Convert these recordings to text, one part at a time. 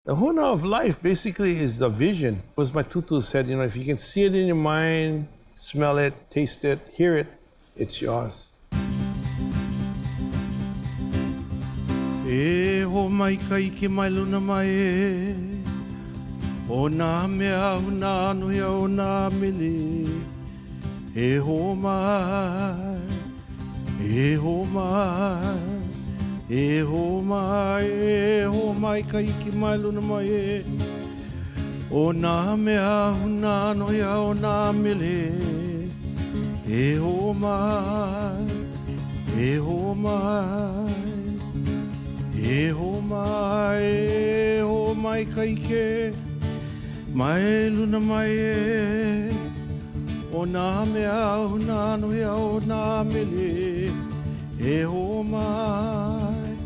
The huna of life basically is a vision. As my tutu said, if you can see it in your mind, smell it, taste it, hear it, it's yours. E ho mai kai ke mai luna mai e o nā mea huna anuia o nā mele e ho mai e ho mai e ho mai e ho mai kai ke mai luna mai e o nā mea huna anuia o nā mele e ho mai e ho mai e ho mai kai ke mai luna mai e o nā mea huna anuia o nā mele e ho mai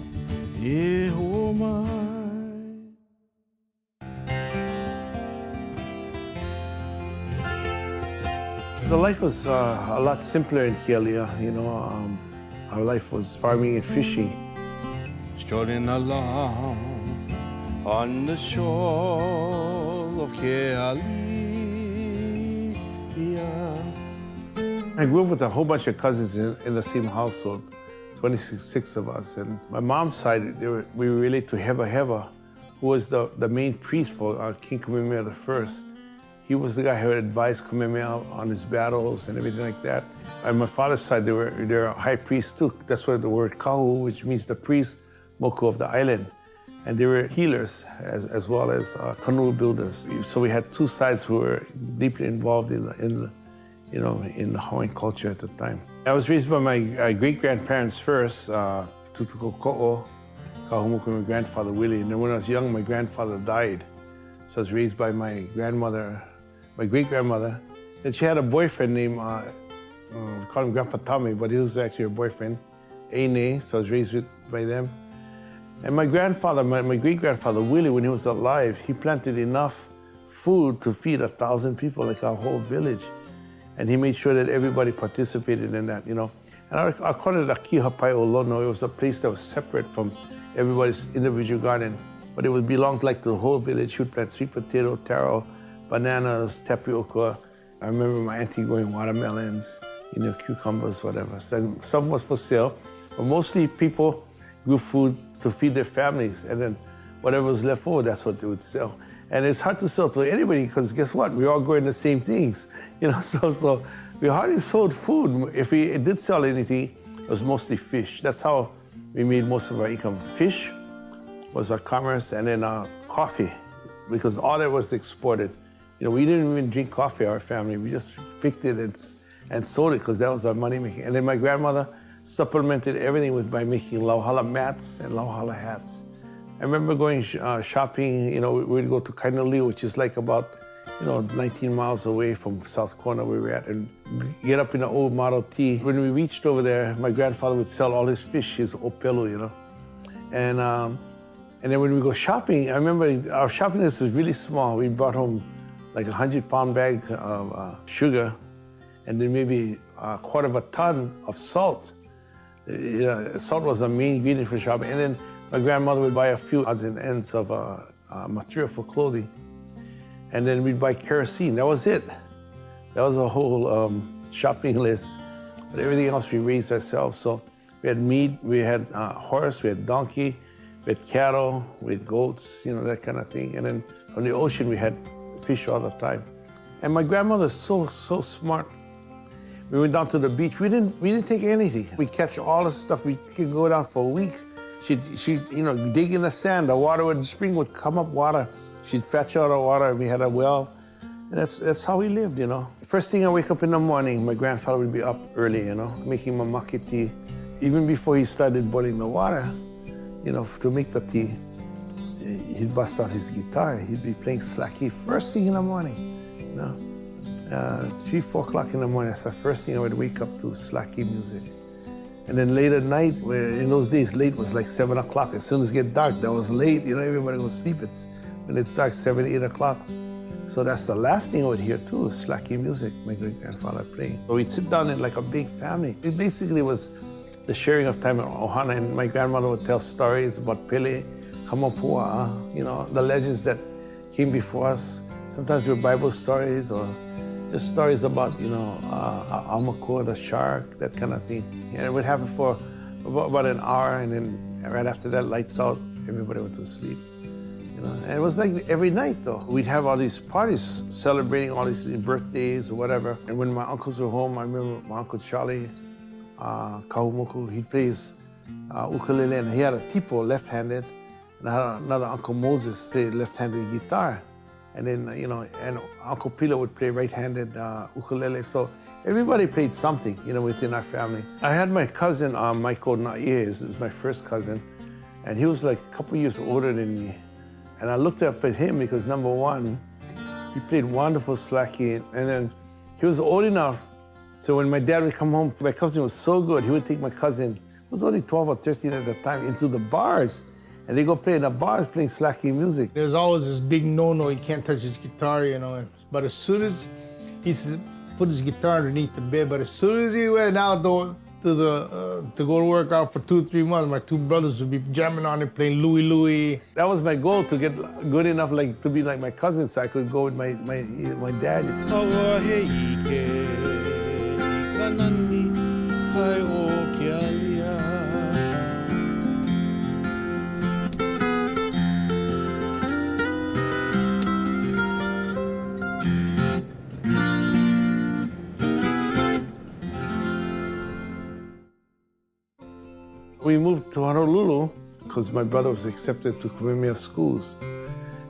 e ho mai. The life was a lot simpler in Kealia, our life was farming and fishing. Strolling along on the shore of Kealia. I grew up with a whole bunch of cousins in the same household, 26 of us. And my mom's side, we relate to Heva Heva, who was the main priest for King Kamehameha I. He was the guy who advised Kamehameha on his battles and everything like that. And my father's side, they're a high priest too. That's where the word Kahu, which means the priest, Moku of the island. And they were healers as well as canoe builders. So we had two sides who were deeply involved in the Hawaiian culture at the time. I was raised by my great-grandparents first, Tutuko Ko'o, Kahumuku, my grandfather Willie. And then when I was young, my grandfather died. So I was raised by my grandmother, my great-grandmother. And she had a boyfriend named, we call him Grandpa Tommy, but he was actually her boyfriend, Eine. So I was raised by them. And my grandfather, my great-grandfather Willie, when he was alive, he planted enough food to feed 1,000 people, like our whole village. And he made sure that everybody participated in that, And I call it a Kihapai Olono. It was a place that was separate from everybody's individual garden, but it would belong like to the whole village. She would plant sweet potato, taro, bananas, tapioca. I remember my auntie growing watermelons, cucumbers, whatever. Some was for sale, but mostly people grew food to feed their families, and then whatever was left over, that's what they would sell. And it's hard to sell to anybody because guess what? We're all growing the same things, So we hardly sold food. If we did sell anything, it was mostly fish. That's how we made most of our income. Fish was our commerce, and then coffee, because all that was exported. We didn't even drink coffee, our family. We just picked it and sold it because that was our money making. And then my grandmother supplemented everything by making lauhala mats and lauhala hats. I remember going shopping, we'd go to Kainalii, which is like about, 19 miles away from South Kona where we were at, and get up in an old Model T. When we reached over there, my grandfather would sell all his fish, his opelu, And then when we go shopping, I remember our shopping list was really small. We brought home like 100-pound bag of sugar, and then maybe a quarter of a ton of salt. Salt was the main ingredient for shopping. And then my grandmother would buy a few odds and ends of material for clothing. And then we'd buy kerosene. That was it. That was a whole shopping list. But everything else we raised ourselves. So we had meat, we had horse, we had donkey, we had cattle, we had goats, that kind of thing. And then from the ocean, we had fish all the time. And my grandmother's so smart. We went down to the beach. We didn't take anything. We catch all the stuff. We could go down for a week. She'd dig in the sand. The water the spring would come up water. She'd fetch out the water. We had a well. And that's how we lived, First thing I wake up in the morning, my grandfather would be up early, making mamaki tea. Even before he started boiling the water, to make the tea, he'd bust out his guitar. He'd be playing slacky first thing in the morning, 3, 4 o'clock in the morning. That's the first thing I would wake up to, slacky music. And then late at night, where in those days, late was like 7 o'clock. As soon as it get dark, that was late. Everybody goes sleep. When it's dark, 7, 8 o'clock. So that's the last thing I would hear too, slacky music, my great-grandfather playing. So we'd sit down in like a big family. It basically was the sharing of time at Ohana, and my grandmother would tell stories about Pele, Kamapua, you know, the legends that came before us. Sometimes they were Bible stories or just stories about, you know, Aumakua, the shark, that kind of thing. And it would happen for about an hour, and then right after that, lights out, everybody went to sleep. You know, and it was like every night though. We'd have all these parties celebrating all these birthdays or whatever. And when my uncles were home, I remember my Uncle Charlie, Kahumuku, he plays ukulele, and he had a tipo, left-handed, and I had another Uncle Moses, played left-handed guitar. And then, you know, and Uncle Pilo would play right-handed ukulele. So everybody played something, you know, within our family. I had my cousin, Michael Na'ies, who was my first cousin, and he was like a couple years older than me. And I looked up at him because, number one, he played wonderful slaki, and then he was old enough, so when my dad would come home, my cousin was so good, he would take my cousin, who was only 12 or 13 at the time, into the bars. And they go play in the bars playing slaki music. There's always this big no-no, he can't touch his guitar, you know. But as soon as he put his guitar underneath the bed, but as soon as he went out to go to work out for 2-3 months, my two brothers would be jamming on it, playing Louie Louie. That was my goal, to get good enough like to be like my cousin, so I could go with my dad. We moved to Honolulu because my brother was accepted to Kamehameha schools.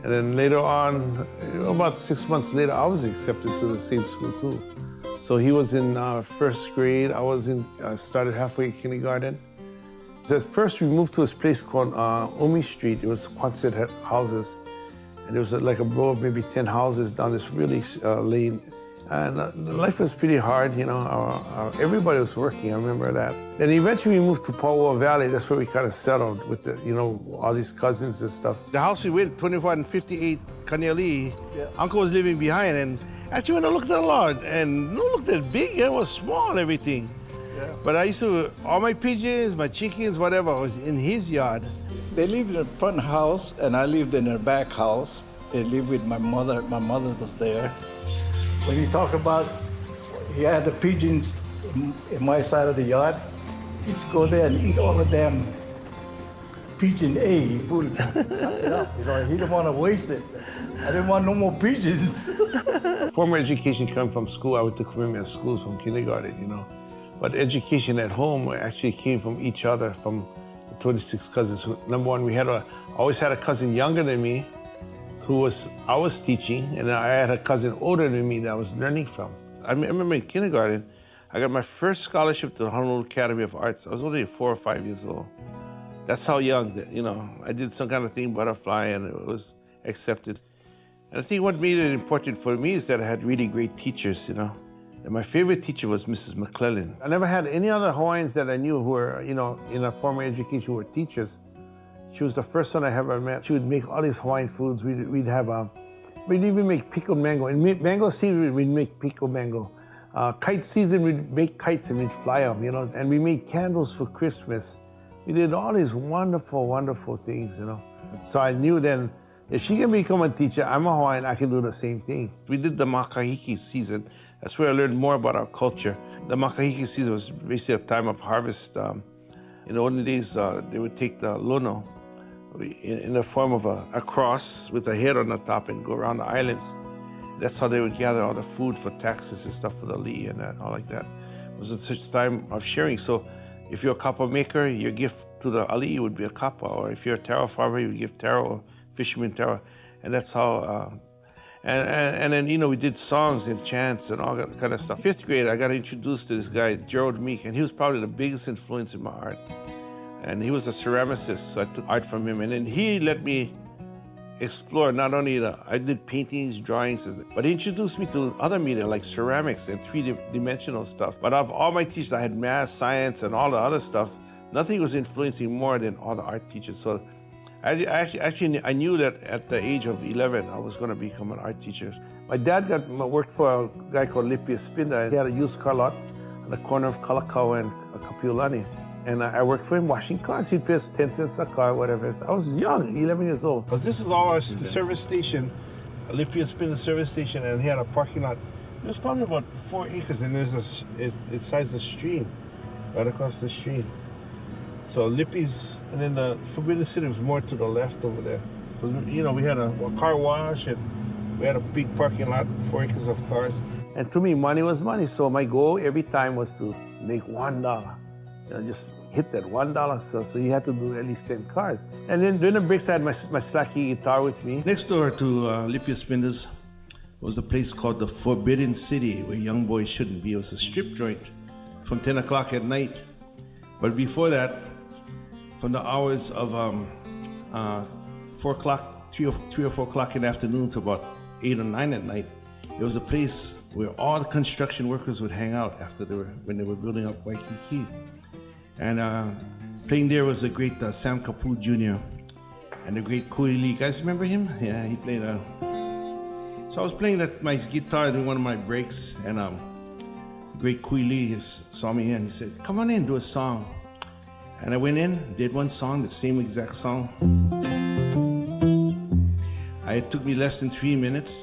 And then later on, about 6 months later, I was accepted to the same school too. So he was in first grade, I started halfway kindergarten. So at first we moved to this place called Umi Street. It was Quonset houses. And there was like a row of maybe 10 houses down this really lane. And life was pretty hard, you know. Everybody was working, I remember that. Then eventually we moved to Pauoa Valley. That's where we kind of settled with the, you know, all these cousins and stuff. The house we went, 2458 Kaniali, Uncle was living behind, and actually when I looked at a lot, and it looked that big, it was small and everything. Yeah. But I used to, all my pigeons, my chickens, whatever, was in his yard. They lived in the front house, and I lived in the back house. They lived with my mother. My mother was there. When you talk about, he had the pigeons in my side of the yard, he used to go there and eat all the damn pigeon egg. He would cut it up, you know, he didn't want to waste it. I didn't want no more pigeons. Formal education came from school. I went to Kamehameha schools from kindergarten, you know. But education at home actually came from each other, from the 26 cousins. Number one, always had a cousin younger than me, I was teaching, and I had a cousin older than me that I was learning from. I remember in kindergarten, I got my first scholarship to the Honolulu Academy of Arts. I was only 4 or 5 years old. That's how young, you know, I did some kind of thing, butterfly, and it was accepted. And I think what made it important for me is that I had really great teachers, you know. And my favorite teacher was Mrs. McClellan. I never had any other Hawaiians that I knew who were, you know, in a formal education who were teachers. She was the first one I ever met. She would make all these Hawaiian foods. We'd even make pickled mango. In mango season, we'd make pickled mango. Kite season, we'd make kites and we'd fly them, you know. And we made candles for Christmas. We did all these wonderful, wonderful things, you know. So I knew then, if she can become a teacher, I'm a Hawaiian, I can do the same thing. We did the makahiki season. That's where I learned more about our culture. The makahiki season was basically a time of harvest. In the olden days, they would take the lono in the form of a cross with a head on the top and go around the islands. That's how they would gather all the food for taxes and stuff for the li and all like that. It was such a time of sharing. So if you're a kapa maker, your gift to the ali'i would be a kapa, or if you're a taro farmer, you would give taro, or fisherman taro. And that's how, and then, you know, we did songs and chants and all that kind of stuff. 5th grade, I got introduced to this guy, Gerald Meek, and he was probably the biggest influence in my art. And he was a ceramicist, so I took art from him. And then he let me explore not only I did paintings, drawings, but he introduced me to other media like ceramics and 3-dimensional stuff. But of all my teachers, I had math, science, and all the other stuff. Nothing was influencing more than all the art teachers. So I knew that at the age of 11, I was going to become an art teacher. My dad worked for a guy called Lipia Spinda. He had a used car lot on the corner of Kalakaua and Kapiolani. And I worked for him washing cars. He'd pay us 10 cents a car, whatever. I was young, 11 years old. Because this is our service station, Lippy and Spindler service station, and he had a parking lot. It was probably about 4 acres, and it sides a stream, right across the stream. So Lippy's, and then the Forbidden City was more to the left over there. Because, you know, we had a car wash, and we had a big parking lot, 4 acres of cars. And to me, money was money. So my goal every time was to make $1. You know, just hit that $1. So you had to do at least 10 cars. And then during the breaks, I had my slacky guitar with me. Next door to Lippy and Spindler's was a place called the Forbidden City, where young boys shouldn't be. It was a strip joint from 10 o'clock at night. But before that, from the hours of 4 o'clock, 3 or 4 o'clock in the afternoon to about 8 or 9 at night, it was a place where all the construction workers would hang out when they were building up Waikiki. And playing there was the great Sam Kaput Jr. and the great Kui Lee. Guys remember him? Yeah, he played. So I was playing my guitar during one of my breaks, and the great Kui Lee saw me here and he said, "Come on in, do a song." And I went in, did one song, the same exact song. It took me less than 3 minutes.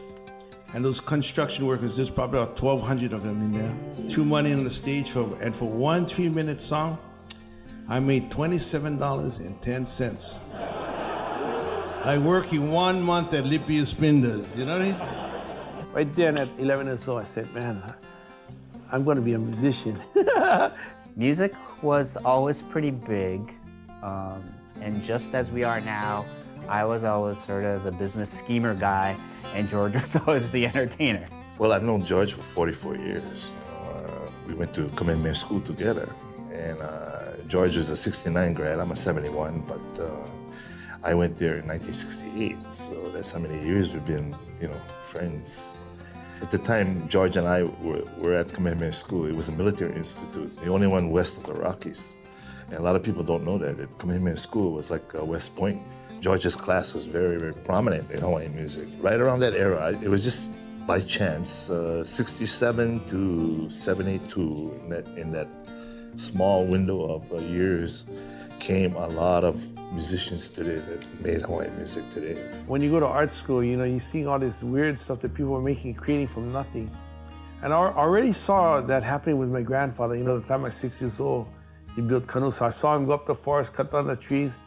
And those construction workers, there's probably about 1,200 of them in there, threw money on the stage and for one 3-minute song, I made $27.10. Like working 1 month at Lippy and Spindler's, you know what I mean? Right then at 11 years old, I said, man, I'm going to be a musician. Music was always pretty big, and just as we are now, I was always sort of the business schemer guy, and George was always the entertainer. Well, I've known George for 44 years. We went to Kamehameha School together, and George is a 69 grad, I'm a 71, but I went there in 1968, so that's how many years we've been, friends. At the time, George and I were at Kamehameha School. It was a military institute, the only one west of the Rockies. And a lot of people don't know that Kamehameha School was like West Point. George's class was very, very prominent in Hawaiian music. Right around that era, it was just by chance, 67 to 72, in that small window of years, came a lot of musicians today that made Hawaiian music today. When you go to art school, you see all this weird stuff that people are creating from nothing. And I already saw that happening with my grandfather. The time I was 6 years old, he built canoes. So I saw him go up the forest, cut down the trees,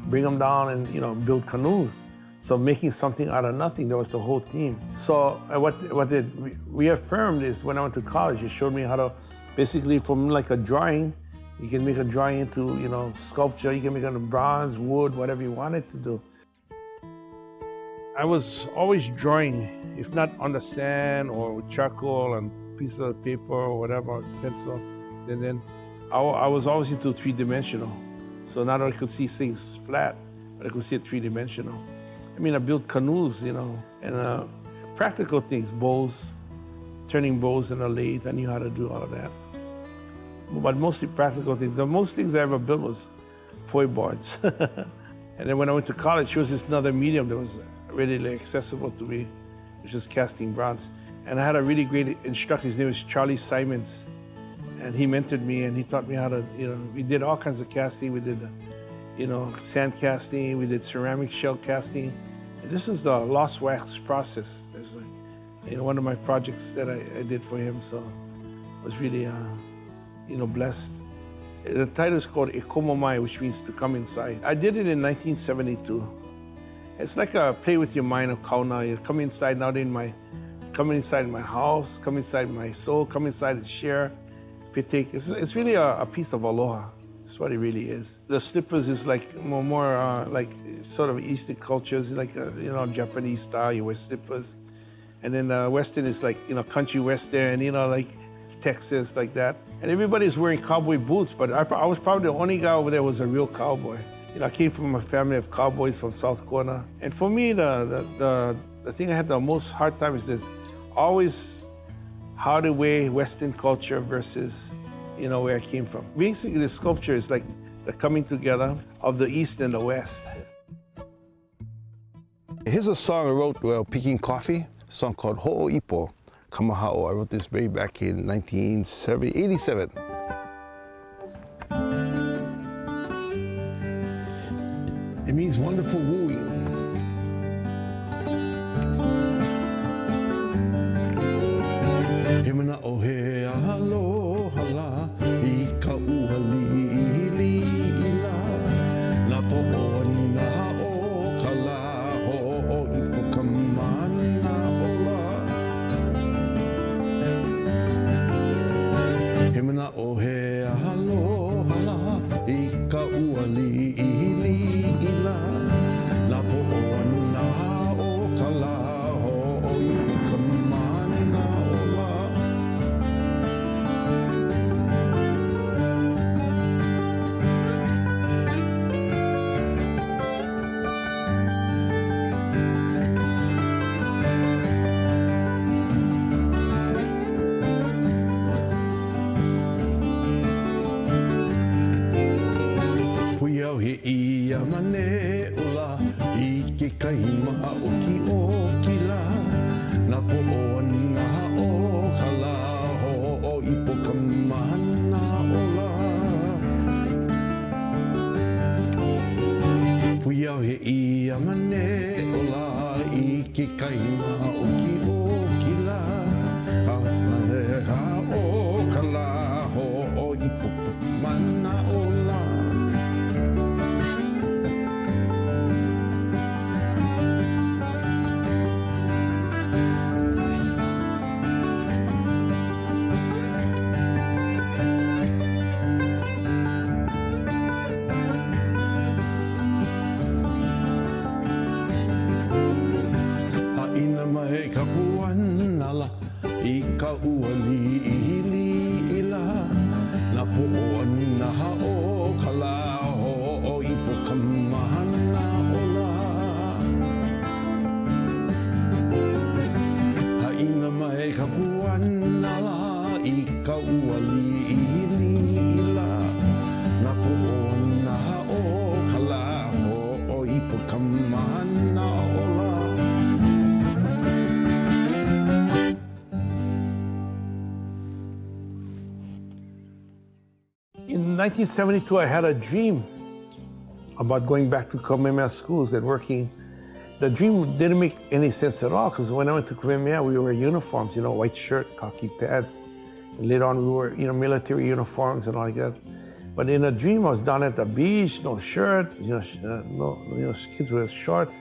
bring them down and, build canoes. So making something out of nothing, that was the whole team. So what it reaffirmed is when I went to college, it showed me how to basically from like a drawing, you can make a drawing into, sculpture, you can make it out of bronze, wood, whatever you wanted to do. I was always drawing, if not on the sand or with charcoal and pieces of paper or whatever, pencil. And then I was always into 3-dimensional. So not only I could see things flat, but I could see it 3-dimensional. I built canoes, and practical things, bows, turning bows in a lathe. I knew how to do all of that. But mostly practical things. The most things I ever built was poi boards. And then when I went to college, there was this another medium that was readily accessible to me, which is casting bronze. And I had a really great instructor. His name was Charlie Simons. And he mentored me and he taught me how to, we did all kinds of casting. We did, sand casting, we did ceramic shell casting. And this is the lost wax process. There's one of my projects that I did for him. So I was really, blessed. The title is called Ekomomai, which means to come inside. I did it in 1972. It's like a play with your mind of kauna. You come inside, come inside my house, come inside my soul, come inside and share. It's really a piece of aloha. That's what it really is. The slippers is like more like sort of Eastern cultures, like Japanese style. You wear slippers, and then Western is like country Western, like Texas, like that. And everybody's wearing cowboy boots, but I was probably the only guy over there who was a real cowboy. I came from a family of cowboys from South Kona, and for me, the thing I had the most hard time is this: always how to weigh Western culture versus, where I came from. Basically, the sculpture is like the coming together of the East and the West. Here's a song I wrote while picking coffee, a song called Ho'oipo, Kamahao. I wrote this way back in 1987. o he aloha la I ka ua li ila Na po'ona o ka la ho o ipo ka mana o la He mana o he aloha la I ka ua li ila Na po'ona o ka la ho o ipo ka mana o la Pui au he ia mane ula I ke kahima o ki la Na po'ona o ka la ho o ipo ka mana o la Pui au he ia mane ula I ke kahima o ki la Ha mane ha o ka la ho o ipo ka mana o la Ina mai ka puanala I ka ua li ila Na pu'ona ha o ka la ho o ipo ka mahana o la Ha ina mai ka puanala I ka ua li ila Na pu'ona ha o ka la ho o ipo ka mahana o la In 1972, I had a dream about going back to Kamehameha schools and working. The dream didn't make any sense at all because when I went to Kamehameha, we wore uniforms, white shirt, khaki pants. And later on, we wore, military uniforms and all like that. But in a dream, I was down at the beach, no shirt, kids with shorts.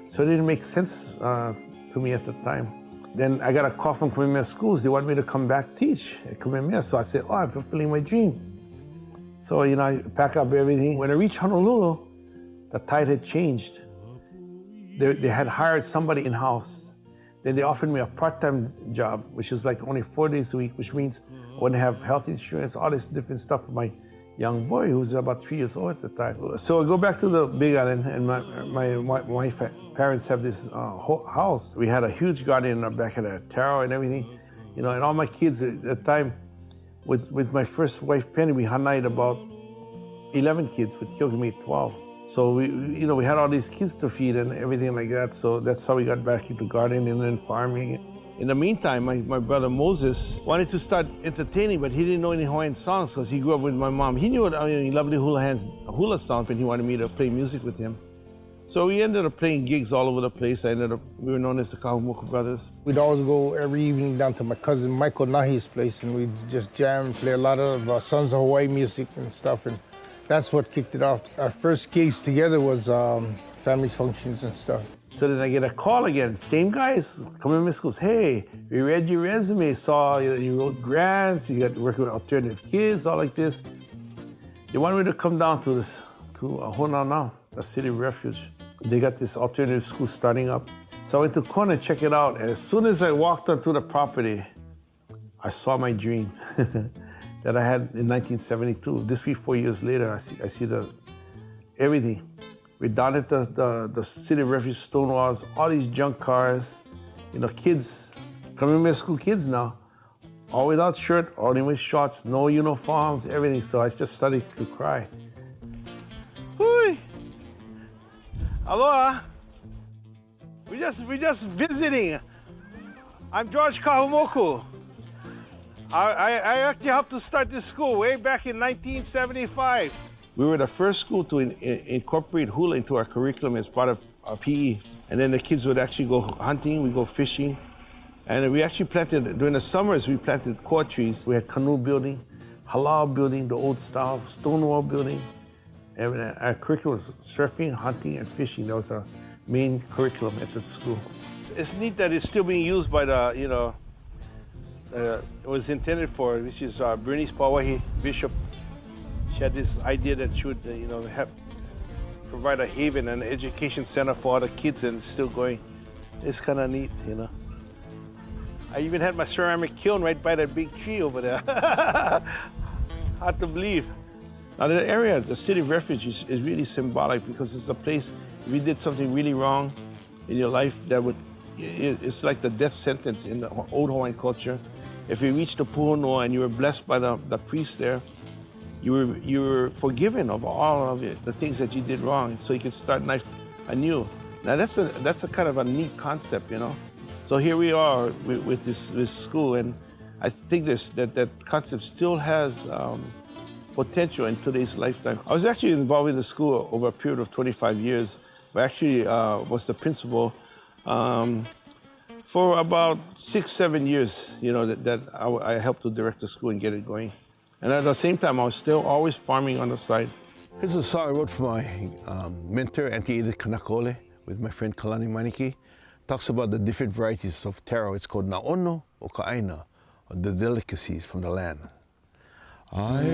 So it didn't make sense to me at the time. Then I got a call from Kamehameha schools. They wanted me to come back teach at Kamehameha. So I said, I'm fulfilling my dream. So, I pack up everything. When I reached Honolulu, the tide had changed. They had hired somebody in-house. Then they offered me a part-time job, which is like only 4 days a week, which means I wouldn't have health insurance, all this different stuff for my young boy, who was about 3 years old at the time. So I go back to the Big Island, and my parents have this house. We had a huge garden in our back, had a taro and everything. And all my kids at the time, with my first wife, Penny, we hanai'd about 11 kids. With Kyoki made 12. So we had all these kids to feed and everything like that. So that's how we got back into gardening and then farming. In the meantime, my brother Moses wanted to start entertaining, but he didn't know any Hawaiian songs because he grew up with my mom. He knew he loved the hula songs, but he wanted me to play music with him. So we ended up playing gigs all over the place. We were known as the Kahumuku Brothers. We'd always go every evening down to my cousin Michael Nahi's place, and we'd just jam and play a lot of Sons of Hawaii music and stuff. And that's what kicked it off. Our first gigs together was family functions and stuff. So then I get a call again. Same guys, Kamehameha schools. Hey, we read your resume, saw you wrote grants, you got to work with alternative kids, all like this. They wanted me to come down to Honolulu, the city of refuge. They got this alternative school starting up. So I went to Kona to check it out. And as soon as I walked onto the property, I saw my dream that I had in 1972. This 4 years later, I see everything. We're down at the city of refuge, Stonewalls, all these junk cars, kids, Kamehameha school kids now, all without shirt, all with shorts, no uniforms, everything. So I just started to cry. Hui! Aloha! We're just visiting. I'm George Kahumuku. I actually helped to start this school way back in 1975. We were the first school to incorporate hula into our curriculum as part of our PE. And then the kids would actually go hunting, we go fishing. And we actually planted, during the summers, we planted core trees. We had canoe building, halal building, the old style Stonewall building. And our curriculum was surfing, hunting, and fishing. That was our main curriculum at the school. It's neat that it's still being used by the, it was intended for, which is Bernice Pawahi, Bishop. She had this idea that she would, provide a haven and education center for all the kids, and it's still going. It's kind of neat, I even had my ceramic kiln right by that big tree over there. Hard to believe. Now the area, the City of Refuge, is really symbolic because it's a place, if you did something really wrong in your life, it's like the death sentence in the old Hawaiian culture. If you reached the puhonua and you were blessed by the priest there, you were forgiven of all of it, the things that you did wrong, so you could start life anew. Now that's a kind of a neat concept, So here we are with this school, and I think that concept still has potential in today's lifetime. I was actually involved in the school over a period of 25 years. I actually was the principal for about 6-7 years, that I helped to direct the school and get it going. And at the same time, I was still always farming on the side. Here's a song I wrote for my mentor, Auntie Edith Kanakole, with my friend Kalani Maniki. Talks about the different varieties of taro. It's called Naono o Ka'aina, or the delicacies from the land. Ai,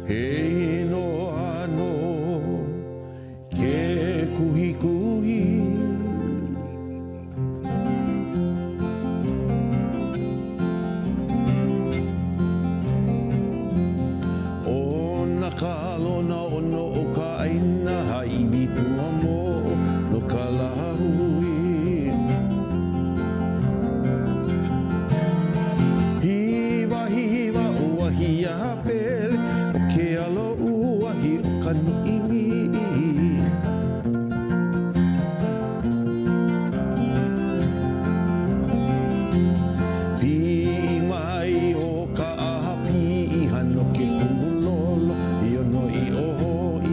he no ano, ke kuhi kuhi. O nakalo na ono o Ka'aina, ha'iwi tuamo. Kalahui hiwa uahi a pele o ke alo uahi o kanu'imi pi mai o ka aha pi hano ke kumulolo i ono i oho i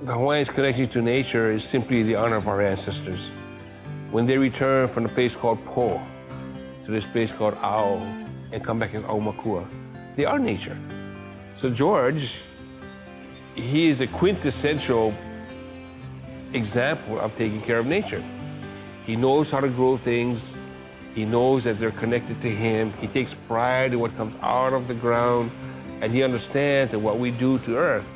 The Hawaiians' connection to nature is simply the honor of our ancestors. When they return from a place called Po to this place called Ao and come back as Aumakua, they are nature. So George, he is a quintessential example of taking care of nature. He knows how to grow things. He knows that they're connected to him. He takes pride in what comes out of the ground, and he understands that what we do to Earth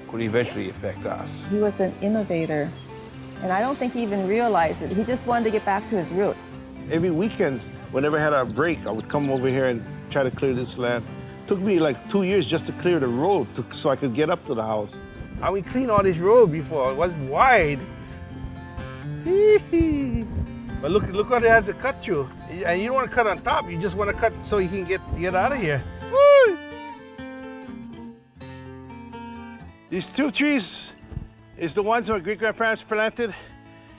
could eventually affect us. He was an innovator, and I don't think he even realized it. He just wanted to get back to his roots. Every weekends, whenever I had a break, I would come over here and try to clear this land. It took me like 2 years just to clear the road so I could get up to the house. I would clean all this road before. It wasn't wide. But look what they had to cut through. And you don't want to cut on top. You just want to cut so you can get out of here. Woo! These 2 trees is the ones my great-grandparents planted.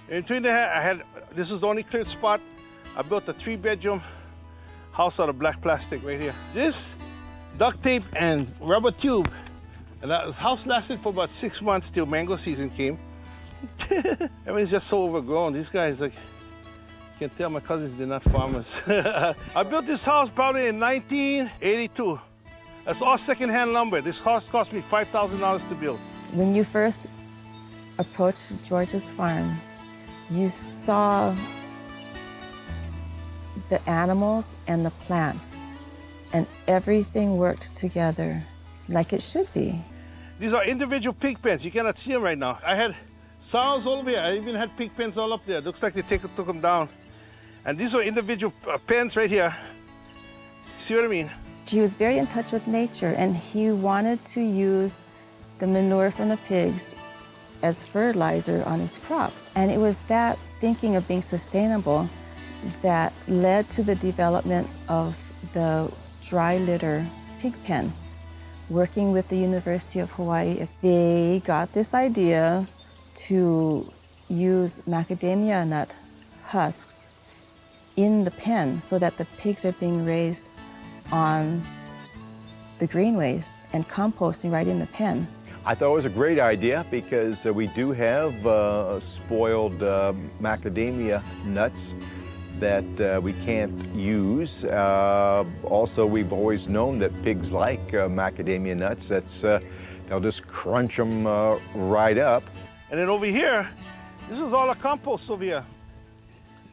In between this is the only cleared spot. I built a 3-bedroom house out of black plastic right here. This duct tape and rubber tube. And that house lasted for about 6 months till mango season came. Everything's just so overgrown. These guys, like, you can tell my cousins, they're not farmers. I built this house probably in 1982. That's all secondhand lumber. This house cost me $5,000 to build. When you first approached George's farm, you saw the animals and the plants, and everything worked together like it should be. These are individual pig pens. You cannot see them right now. I had sows all over here. I even had pig pens all up there. Looks like they took them down. And these are individual pens right here. See what I mean? He was very in touch with nature, and he wanted to use the manure from the pigs as fertilizer on his crops. And it was that thinking of being sustainable that led to the development of the dry litter pig pen. Working with the University of Hawaii, they got this idea to use macadamia nut husks in the pen so that the pigs are being raised on the green waste and composting right in the pen. I thought it was a great idea because we do have spoiled macadamia nuts that we can't use. Also, we've always known that pigs like macadamia nuts. They'll just crunch them right up. And then over here, this is all a compost over here.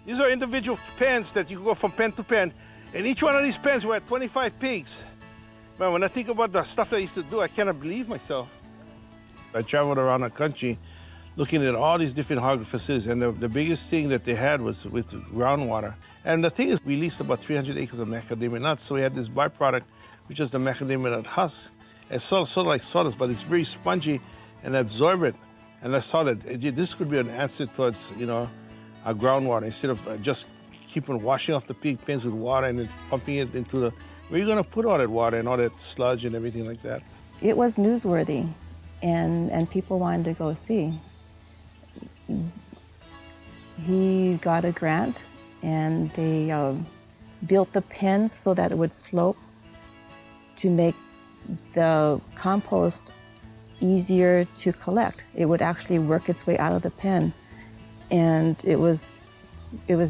These are individual pens that you can go from pen to pen. And each one of these pens were at 25 pigs. Man, when I think about the stuff I used to do, I cannot believe myself. I traveled around the country looking at all these different hog facilities, and the biggest thing that they had was with groundwater. And the thing is, we leased about 300 acres of macadamia nuts, so we had this byproduct, which is the macadamia nut husk. It's sort of like sawdust, but it's very spongy and absorbent. And I saw that this could be an answer towards, our groundwater, instead of just keeping washing off the pig pens with water and then pumping it into the, where are you going to put all that water and all that sludge and everything like that? It was newsworthy, and people wanted to go see. He got a grant, and they built the pens so that it would slope to make the compost easier to collect. It would actually work its way out of the pen, and it was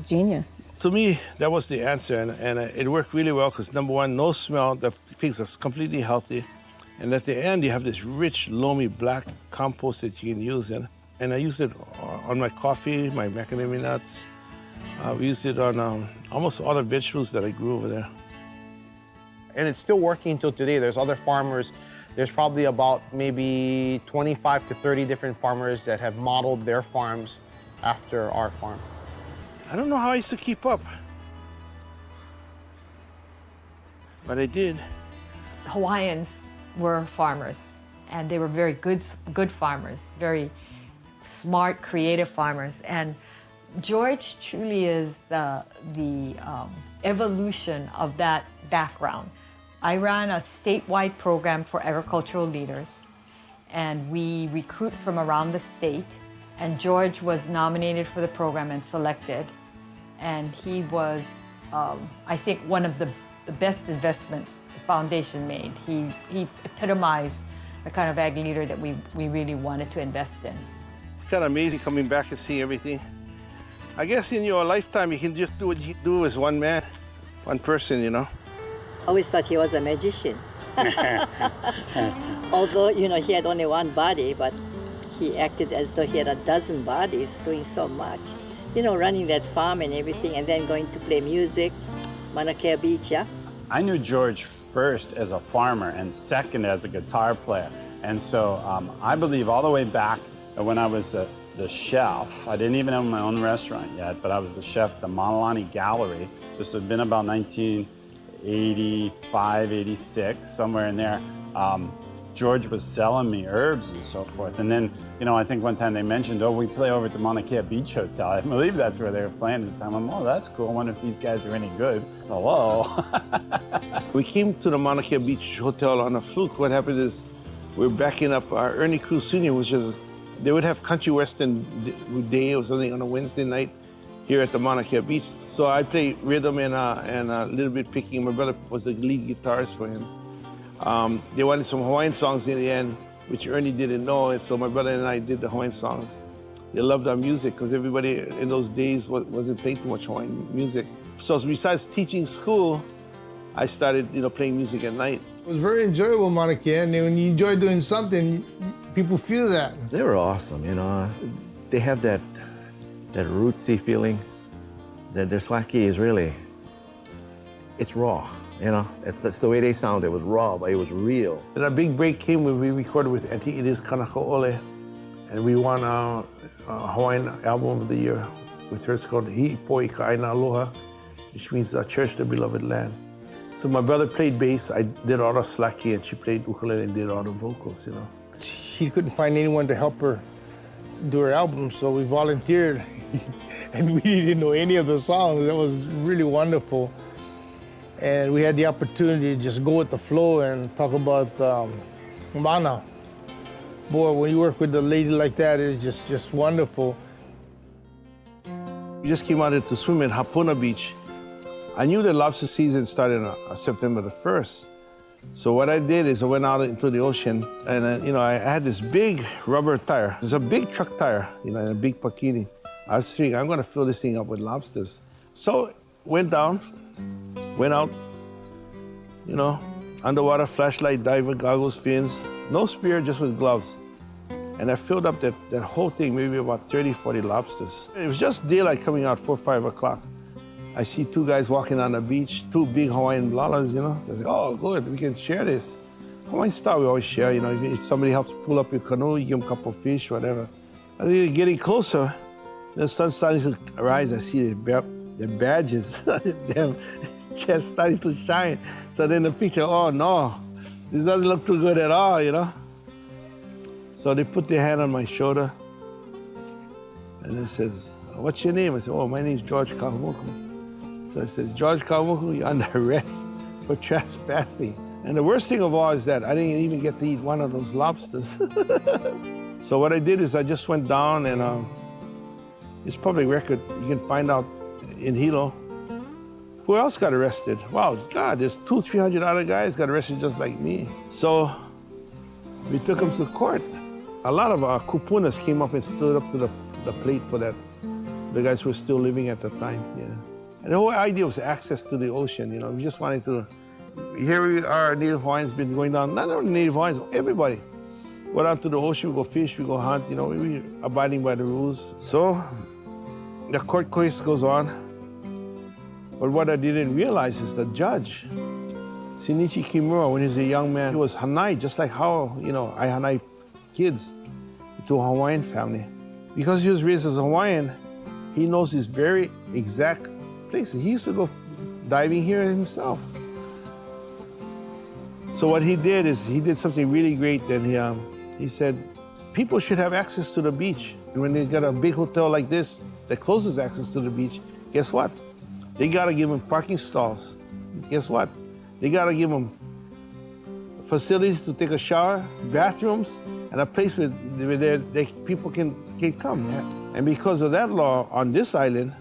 genius. To me, that was the answer, and it worked really well because, number one, no smell, the pigs are completely healthy, and at the end, you have this rich, loamy black compost that you can use. And I used it on my coffee, my macadamia nuts. We used it on almost all the vegetables that I grew over there. And it's still working until today. There's other farmers. There's probably about maybe 25 to 30 different farmers that have modeled their farms after our farm. I don't know how I used to keep up, but I did. Hawaiians were farmers, and they were very good farmers, very smart, creative farmers. And George truly is the evolution of that background. I ran a statewide program for agricultural leaders, and we recruit from around the state. And George was nominated for the program and selected. And he was, I think, one of the best investments the foundation made. He epitomized the kind of ag leader that we really wanted to invest in. It's kind of amazing coming back and seeing everything. I guess in your lifetime, you can just do what you do as one man, one person, I always thought he was a magician. Although, he had only one body, but he acted as though he had a dozen bodies doing so much. Running that farm and everything, and then going to play music, Mauna Kea Beach, yeah? I knew George first as a farmer and second as a guitar player. And so I believe all the way back when I was the chef, I didn't even have my own restaurant yet, but I was the chef at the Manalani Gallery. This had been about 1985, 86, somewhere in there. George was selling me herbs and so forth. And then, I think one time they mentioned, we play over at the Mauna Kea Beach Hotel. I believe that's where they were playing at the time. I'm, that's cool. I wonder if these guys are any good. Hello. We came to the Mauna Kea Beach Hotel on a fluke. What happened is we're backing up Ernie Cruz Sr., which is, they would have country western day or something on a Wednesday night here at the Mauna Kea Beach. So I play rhythm and a little bit picking. My brother was the lead guitarist for him. They wanted some Hawaiian songs in the end, which Ernie didn't know, and so my brother and I did the Hawaiian songs. They loved our music because everybody in those days wasn't playing too much Hawaiian music. So besides teaching school, I started, playing music at night. It was very enjoyable, Mauna Kea, and when you enjoy doing something, people feel that. They were awesome, They have that rootsy feeling. Their swaki is really, it's raw, That's the way they sound. It was raw, but it was real. And a big break came when we recorded with Auntie Edith's Kanakaole, and we won a Hawaiian Album of the Year with her. It's called Hi'ipoi Ka'aina Aloha, which means Church the Beloved Land. So my brother played bass, I did all the slaki, and she played ukulele and did all the vocals, She couldn't find anyone to help her do her album, so we volunteered, and we didn't know any of the songs. That was really wonderful. And we had the opportunity to just go with the flow and talk about mana. Boy, when you work with a lady like that, it's just wonderful. We just came out to swim at Hapuna Beach. I knew the lobster season started on September the 1st. So what I did is I went out into the ocean and I had this big rubber tire. It was a big truck tire, and a big pakini. I was thinking, I'm gonna fill this thing up with lobsters. So went down, went out, underwater flashlight, diver, goggles, fins, no spear, just with gloves. And I filled up that whole thing, maybe about 30, 40 lobsters. It was just daylight coming out, 4, 5 o'clock. I see two guys walking on the beach, two big Hawaiian blalas, I said, oh, good, we can share this. Hawaiian style, we always share, if somebody helps pull up your canoe, you give them a couple of fish, whatever. I think getting closer, the sun's starting to rise, I see their badges, their chest starting to shine. So then the picture, oh no, this doesn't look too good at all, So they put their hand on my shoulder, and it says, what's your name? I said, oh, my name's George Kahumoku. So it says, George Kahumoku, you're under arrest for trespassing. And the worst thing of all is that I didn't even get to eat one of those lobsters. So what I did is I just went down and it's public record. You can find out in Hilo who else got arrested. Wow, God, there's 200, 300 other guys got arrested just like me. So we took them to court. A lot of our kupunas came up and stood up to the plate for that. The guys were still living at the time, And the whole idea was access to the ocean, We just wanted to, here we are, Native Hawaiians been going down, not only Native Hawaiians, everybody. Go down to the ocean, we go fish, we go hunt, we abiding by the rules. So the court case goes on. But what I didn't realize is the judge, Shinichi Kimura, when he was a young man, he was Hanai, just like how, I Hanai kids to a Hawaiian family. Because he was raised as a Hawaiian, he knows these very exact places. He used to go diving here himself. So what he did is he did something really great. And he said, people should have access to the beach. And when they got a big hotel like this that closes access to the beach, guess what? They gotta give them parking stalls. Guess what? They gotta give them facilities to take a shower, bathrooms, and a place where people can come. And because of that law on this island,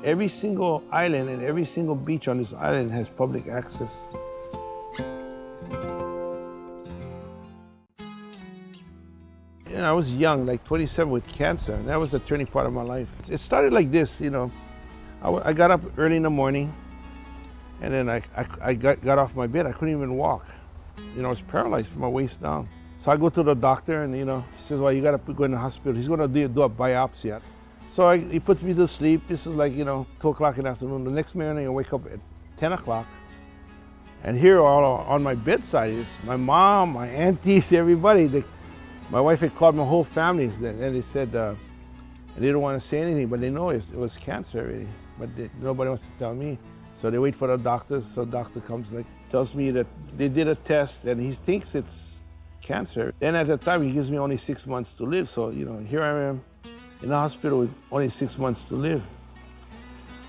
every single island and every single beach on this island has public access. I was young, like 27 with cancer, and that was the turning point of my life. It started like this, I got up early in the morning, and then I got off my bed. I couldn't even walk. I was paralyzed from my waist down. So I go to the doctor, and he says, well, you got to go in the hospital. He's going to do a biopsy. So he puts me to sleep. This is like, 2 o'clock in the afternoon. The next morning I wake up at 10 o'clock. And here all on my bedside is my mom, my aunties, everybody. My wife had called my whole family, and they said, they didn't want to say anything, but they know it was cancer already. But nobody wants to tell me. So they wait for the doctor. So the doctor comes, tells me that they did a test, and he thinks it's cancer. Then at the time, he gives me only 6 months to live. So, here I am in the hospital with only 6 months to live.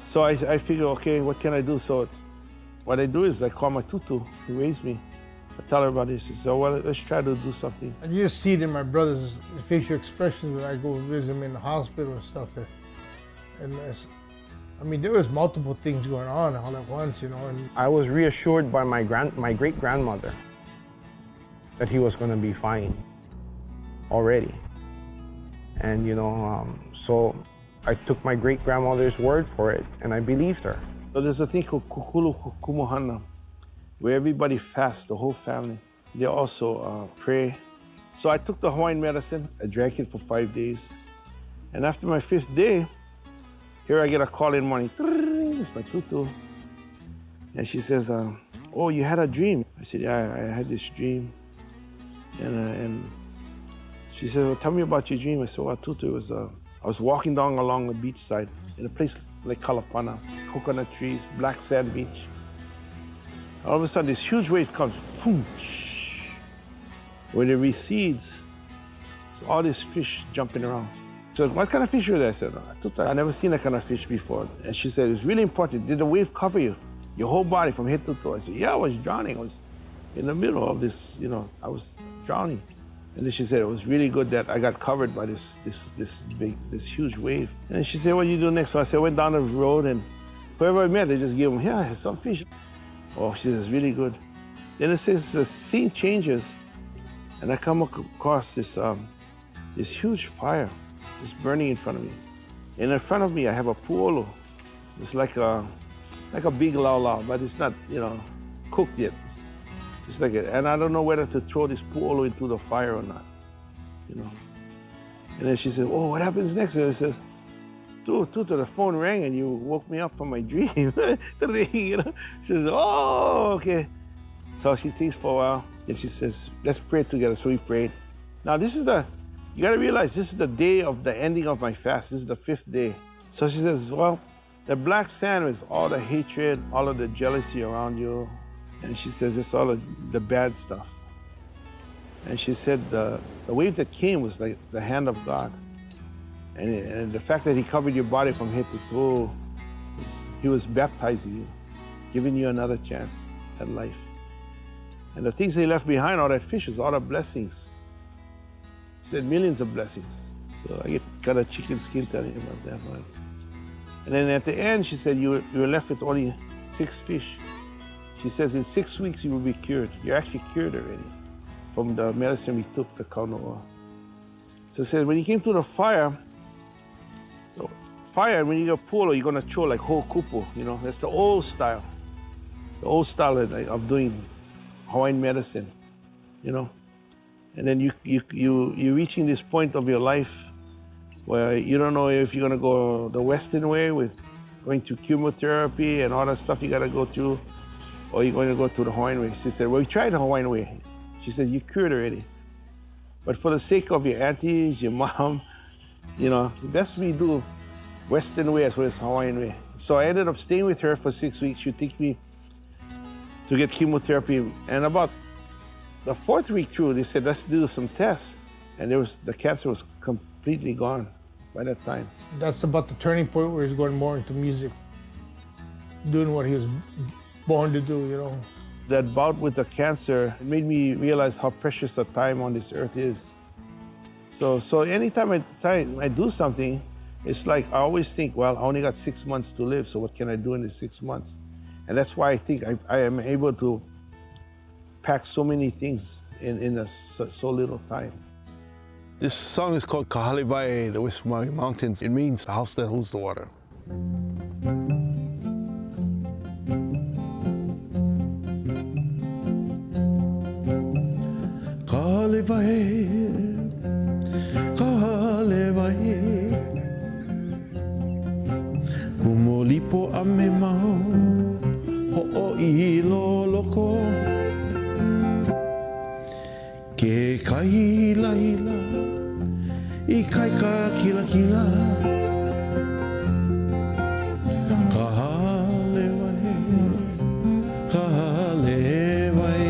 So I figure, okay, what can I do? So what I do is I call my tutu, who raised me, I tell her about this. She said, well, let's try to do something. And you just see it in my brother's facial expressions when I go visit him in the hospital and stuff. I mean, there was multiple things going on all at once, you know. And I was reassured by my great-grandmother that he was going to be fine already. And, you know, so I took my great-grandmother's word for it, and I believed her. So there's a thing called Kukulu Kumuhana, where everybody fasts, the whole family. They also pray. So I took the Hawaiian medicine, I drank it for 5 days. And after my 5th day, here I get a call in the morning. It's my tutu. And she says, oh, you had a dream. I said, yeah, I had this dream. And she said, well, tell me about your dream. I said, well, tutu, it was, I was walking down along the beach side in a place like Kalapana, coconut trees, black sand beach. All of a sudden, this huge wave comes. Boom. When it recedes, there's all these fish jumping around. So what kind of fish were there? I said, I've never seen that kind of fish before. And she said, it's really important. Did the wave cover you? Your whole body from head to toe? I said, yeah, I was drowning. I was in the middle of this, you know, I was drowning. And then she said, it was really good that I got covered by this huge wave. And then she said, what do you do next? So I said, I went down the road and whoever I met, they just gave them, yeah, here's some fish. Oh, she says, it's really good. Then it says the scene changes and I come across this huge fire. It's burning in front of me. And in front of me, I have a pu'olo. It's like a big lau, but it's not, you know, cooked yet. It's like it. And I don't know whether to throw this pu'olo into the fire or not, you know. And then she said, oh, what happens next? And I says, Tutu, the phone rang and you woke me up from my dream. You know? She says, oh, okay. So she thinks for a while, and she says, let's pray together. So we prayed. Now you gotta realize this is the day of the ending of my fast. This is the 5th day. So she says, well, the black sand is all the hatred, all of the jealousy around you. And she says, it's all of the bad stuff. And she said, the wave that came was like the hand of God. And the fact that he covered your body from head to toe, he was baptizing you, giving you another chance at life. And the things he left behind, all that fish, is all the blessings. He said millions of blessings. So I got a chicken skin telling him about that one. And then at the end, she said, you were left with only 6 fish. She says, in 6 weeks, you will be cured. You're actually cured already from the medicine we took, the kaunoa. So it says, when you came to the fire, when you get pu'olo, you're gonna chew like whole kupu, you know? That's the old style of doing Hawaiian medicine, you know? And then you're reaching this point of your life where you don't know if you're gonna go the Western way with going through chemotherapy and all that stuff you gotta go through, or you're going to go to the Hawaiian way. She said, well, we tried the Hawaiian way. She said, you cured already. But for the sake of your aunties, your mom, you know, the best we do Western way as well as Hawaiian way. So I ended up staying with her for 6 weeks. She would take me to get chemotherapy. And about the 4th week through, they said, let's do some tests. And the cancer was completely gone by that time. That's about the turning point where he's going more into music, doing what he was born to do, you know. That bout with the cancer made me realize how precious the time on this earth is. So anytime I do something, it's like I always think, well, I only got 6 months to live, so what can I do in these 6 months? And that's why I think I am able to pack so many things in so little time. This song is called Kahalewae, the West Maui Mountains. It means the house that holds the water. Kahalewae, Kahalewae, kumolipo ame mau, ho'oi loloko, ke kai laila, I kai ka kila kila, kahalewae, kahalewae.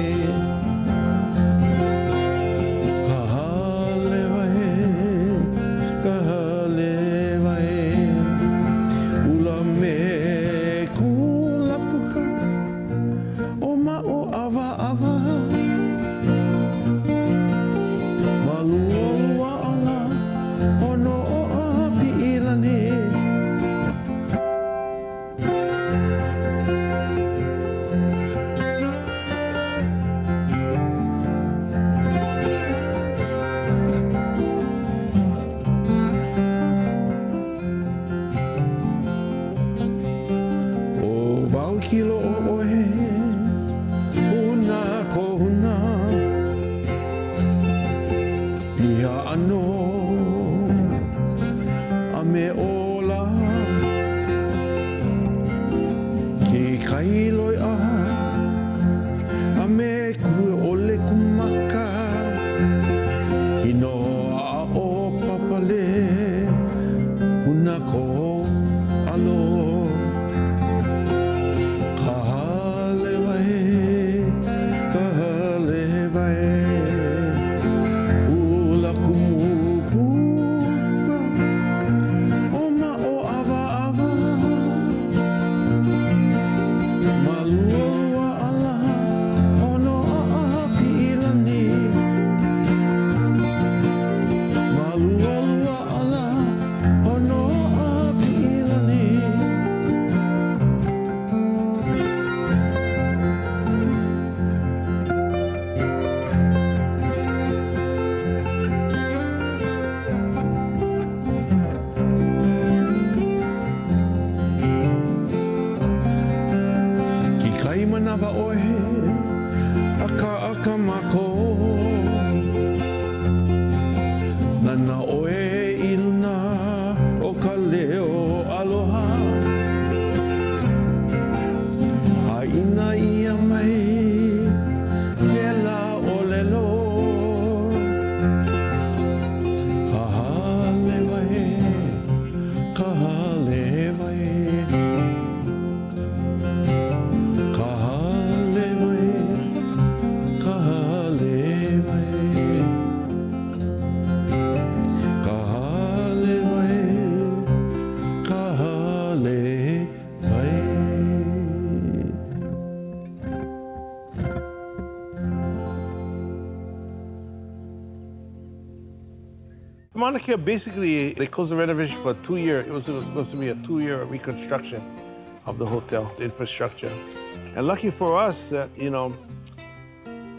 Ava, ava. kamako Nana oe iluna o ka leo aloha Haina ia mai Kela o lelo Kahale vai Kahale vai Kahale vai Kahale vai Kahale vai Kahale vai Mauna Kea, basically, they closed the renovation for a 2-year. It was supposed to be a 2-year reconstruction of the hotel, the infrastructure. And lucky for us, you know,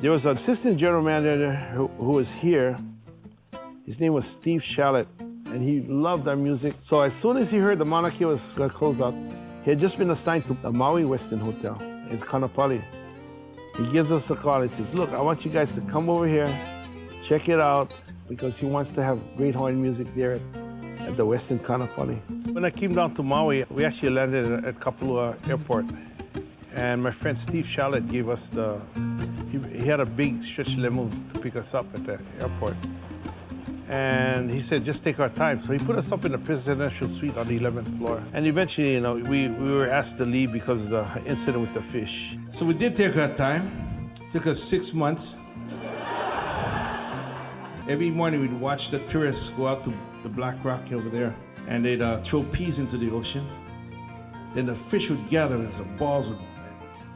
there was an assistant general manager who was here. His name was Steve Shallett, and he loved our music. So as soon as he heard the Mauna Kea was going to close up, he had just been assigned to the Maui Westin Hotel in Kaanapali. He gives us a call. He says, look, I want you guys to come over here, check it out, because he wants to have great Hawaiian music there at the Westin Kaanapali. When I came down to Maui, we actually landed at Kapalua Airport. And my friend Steve Shallett gave us he had a big stretch limo to pick us up at the airport. And he said, just take our time. So he put us up in the presidential suite on the 11th floor. And eventually, you know, we were asked to leave because of the incident with the fish. So we did take our time. It took us 6 months. Every morning we'd watch the tourists go out to the Black Rock over there, and they'd throw peas into the ocean. Then the fish would gather as the balls would,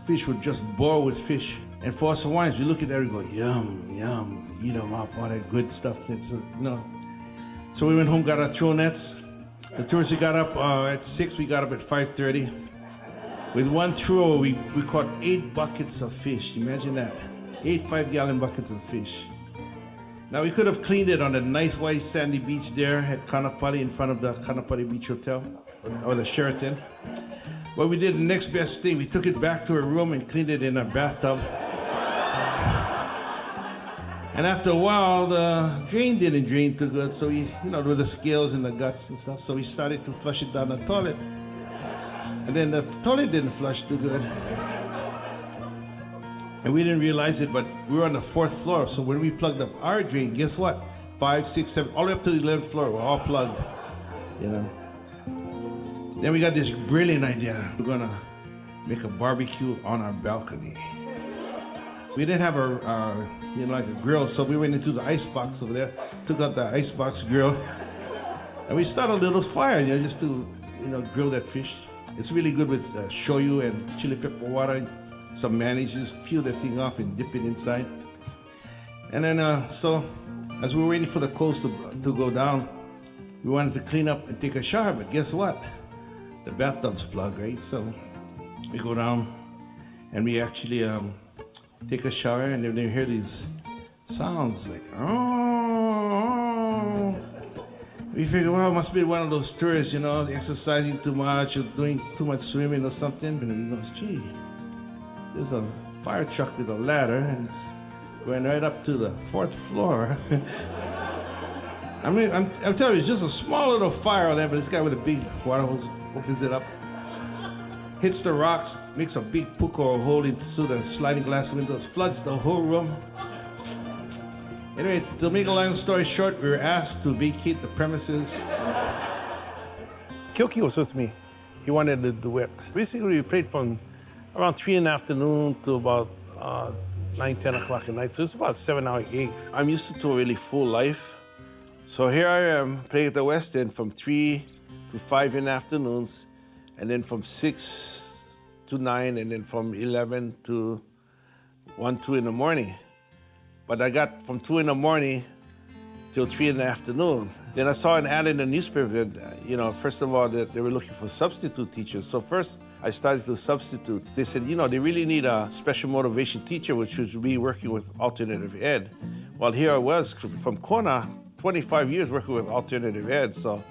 fish would just boil with fish. And for us Hawaiians, we look at that and go, yum, yum, eat them up, all that good stuff. It's, you know. So we went home, got our throw nets. The tourists got up at 6, we got up at 5:30. With one throw, we caught 8 buckets of fish. Imagine that, 8 5-gallon buckets of fish. Now, we could have cleaned it on a nice white sandy beach there at Kaanapali in front of the Kaanapali Beach Hotel, or the Sheraton. But we did the next best thing. We took it back to our room and cleaned it in our bathtub. And after a while, the drain didn't drain too good, so we, you know, with the scales and the guts and stuff, so we started to flush it down the toilet. And then the toilet didn't flush too good. And we didn't realize it, but we were on the 4th floor. So when we plugged up our drain, guess what? 5, 6, 7, all the way up to the 11th floor, we're all plugged, you know. Then we got this brilliant idea. We're gonna make a barbecue on our balcony. We didn't have you know, like a grill, so we went into the ice box over there, took out the ice box grill, and we started a little fire, you know, just to, you know, grill that fish. It's really good with shoyu and chili pepper water. Some mayonnaise, just peel that thing off and dip it inside. And then, so as we were waiting for the coals to go down, we wanted to clean up and take a shower, but guess what? The bathtub's plugged, right? So we go down and we actually take a shower, and then we hear these sounds like, oh. We figure, well, it must be one of those tourists, you know, exercising too much or doing too much swimming or something. And we go, gee, there's a fire truck with a ladder and it's going right up to the 4th floor. I mean, I'm telling you, it's just a small little fire there, but this guy with a big water hose opens it up, hits the rocks, makes a big puko hole into the sliding glass windows, floods the whole room. Anyway, to make a long story short, we were asked to vacate the premises. Kyoki was with me. He wanted to do it. Basically, we played from around 3 in the afternoon to about 9, 10 o'clock at night. So it's about 7-hour gigs. I'm used to a really full life. So here I am playing at the West End from 3 to 5 in the afternoons, and then from 6 to 9, and then from 11 to 1, 2 in the morning. But I got from 2 in the morning till 3 in the afternoon. Then I saw an ad in the newspaper, you know, first of all, that they were looking for substitute teachers. So first, I started to substitute. They said, you know, they really need a special motivation teacher, which would be working with alternative ed. Well, here I was from Kona, 25 years working with alternative ed. So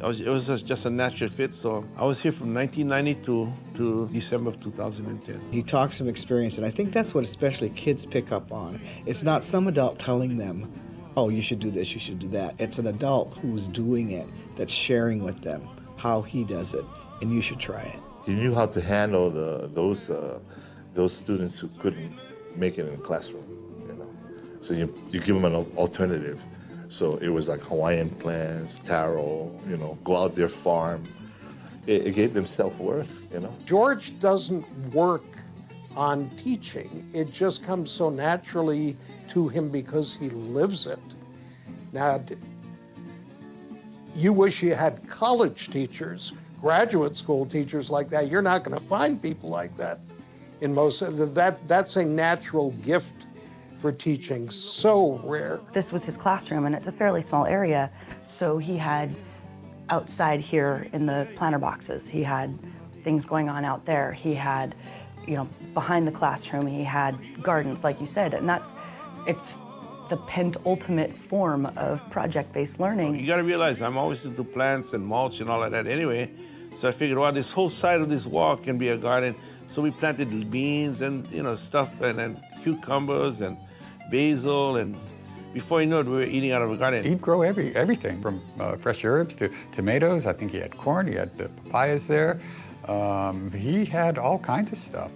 It was just a natural fit. So I was here from 1992 to December of 2010. He talks from experience, and I think that's what especially kids pick up on. It's not some adult telling them, oh, you should do this, you should do that. It's an adult who's doing it, that's sharing with them how he does it, and you should try it. He knew how to handle those students who couldn't make it in the classroom, you know. So you give them an alternative. So it was like Hawaiian plants, taro, you know, go out there, farm. It gave them self-worth, you know. George doesn't work on teaching. It just comes so naturally to him because he lives it. Now, you wish you had college teachers, graduate school teachers like that. You're not going to find people like that in most. That's a natural gift for teaching, so rare. This was his classroom, and it's a fairly small area, so he had outside here in the planter boxes, he had things going on out there. He had, you know, behind the classroom, he had gardens, like you said, and it's the penultimate form of project-based learning. You gotta realize I'm always into plants and mulch and all of that anyway, so I figured, well, this whole side of this wall can be a garden. So we planted beans and, you know, stuff, and then cucumbers and basil, and before you know it, we were eating out of a garden. He'd grow everything from fresh herbs to tomatoes. I think he had corn, he had the papayas there. He had all kinds of stuff.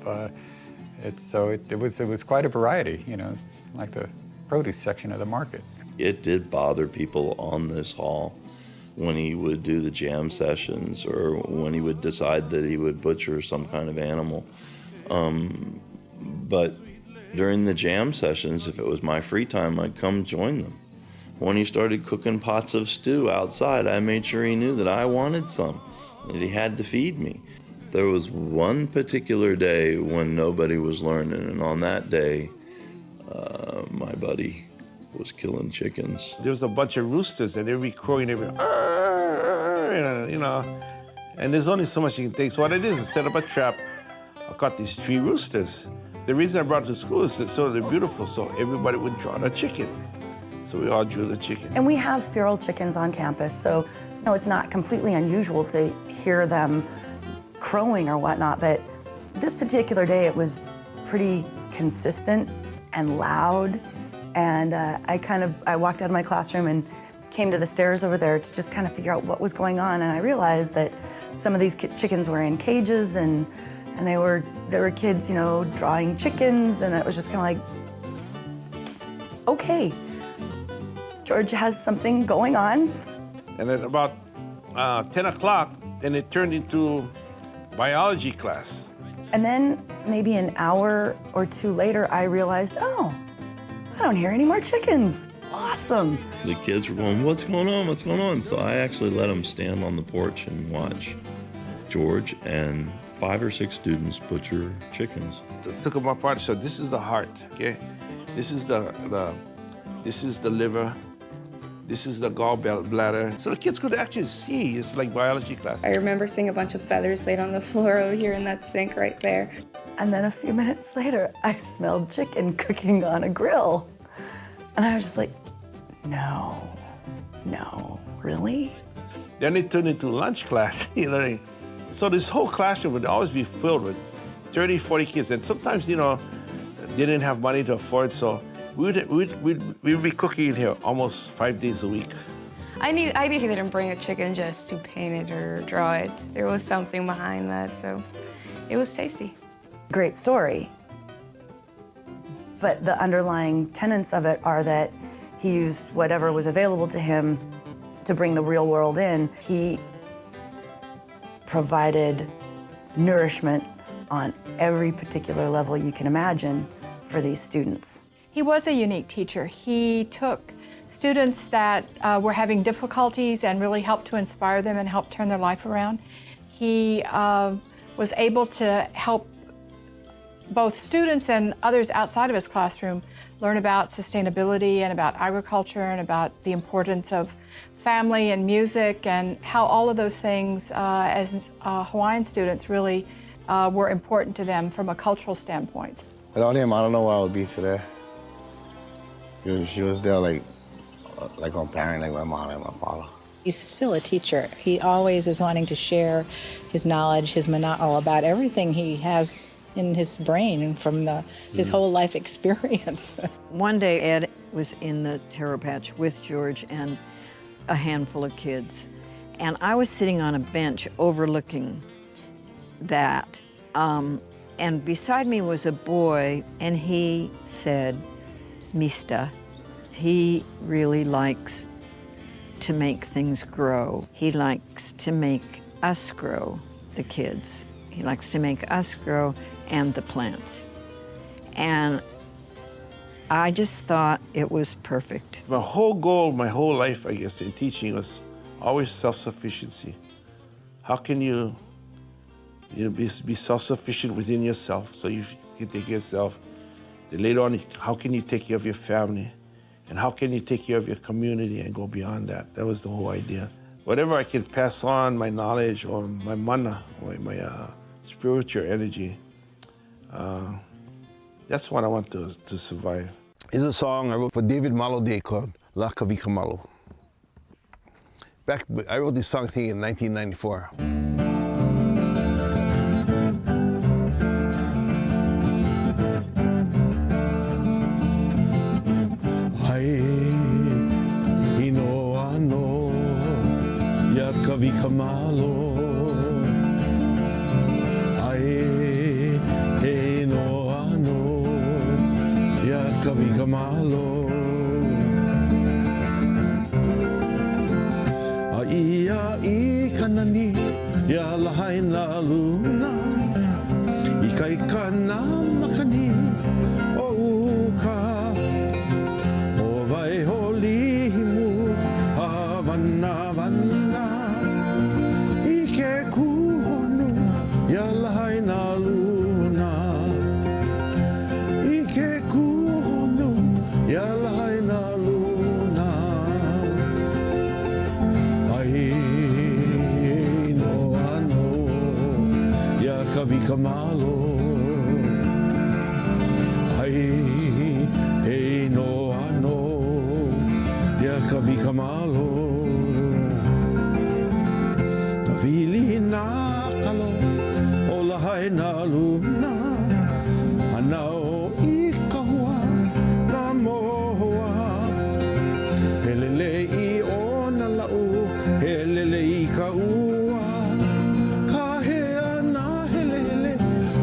It was quite a variety, you know, like the produce section of the market. It did bother people on this hall when he would do the jam sessions or when he would decide that he would butcher some kind of animal. But during the jam sessions, if it was my free time, I'd come join them. When he started cooking pots of stew outside, I made sure he knew that I wanted some, that he had to feed me. There was one particular day when nobody was learning, and on that day, my buddy was killing chickens. There was a bunch of roosters, and they'd be crowing, they'd be, you know, and there's only so much you can take. So what I did is set up a trap. I caught these 3 roosters. The reason I brought it to school is so they're beautiful, so everybody would draw the chicken. So we all drew the chicken. And we have feral chickens on campus, so you know, it's not completely unusual to hear them crowing or whatnot, but this particular day it was pretty consistent and loud, and I walked out of my classroom and came to the stairs over there to just kind of figure out what was going on, and I realized that some of these chickens were in cages, and there were kids, you know, drawing chickens, and it was just kind of like, okay, George has something going on. And at about 10 o'clock, then it turned into biology class. And then maybe an hour or 2 later, I realized, oh, I don't hear any more chickens. Awesome. The kids were going, what's going on, what's going on? So I actually let them stand on the porch and watch George and 5 or 6 students butcher chickens. Took them apart, so this is the heart, okay? This is the liver, this is the gallbladder. So the kids could actually see, it's like biology class. I remember seeing a bunch of feathers laid on the floor over here in that sink right there. And then a few minutes later, I smelled chicken cooking on a grill. And I was just like, no, really? Then it turned into lunch class, you know. So this whole classroom would always be filled with 30, 40 kids. And sometimes, you know, they didn't have money to afford, so we'd be cooking in here almost 5 days a week. I knew he didn't bring a chicken just to paint it or draw it. There was something behind that, so it was tasty. Great story. But the underlying tenets of it are that he used whatever was available to him to bring the real world in. He provided nourishment on every particular level you can imagine for these students. He was a unique teacher. He took students that were having difficulties and really helped to inspire them and help turn their life around. He was able to help both students and others outside of his classroom learn about sustainability and about agriculture and about the importance of family and music and how all of those things as Hawaiian students really were important to them from a cultural standpoint. Without him, I don't know where I would be today. She was there like on parent, like my mom and my father. He's still a teacher. He always is wanting to share his knowledge, his mana'o about everything he has in his brain from his whole life experience. One day, Ed was in the taro patch with George and a handful of kids. And I was sitting on a bench overlooking that. And beside me was a boy, and he said, Mista, he really likes to make things grow. He likes to make us grow, the kids. He likes to make us grow and the plants. And I just thought it was perfect. My whole goal, my whole life, I guess, in teaching was always self-sufficiency. How can you be self-sufficient within yourself so you can take care of yourself? Then later on, how can you take care of your family? And how can you take care of your community and go beyond that? That was the whole idea. Whatever I can pass on, my knowledge or my mana, or my spiritual energy, that's what I want to survive. It's a song I wrote for David Malo Day called La Kavika Malo. I wrote this song, I think, in 1994. Kavika Malo, ae he no ano, ya Kavika Malo. Ia I kanani, ya lahai na luna, Ika ika na makani, o uka, o vai holimu, havana vana. Ya lahai na luna, Ike kuhonu, ya lahai na luna. Ai no ano, ya Kavika Malo. Ai no ano, ya Kavika Malo. Kavili na kalo. Lahai na luna, anao I kahua na mohoa. Helele I o na lau, helele I ka ua. Ka hea na hele hele,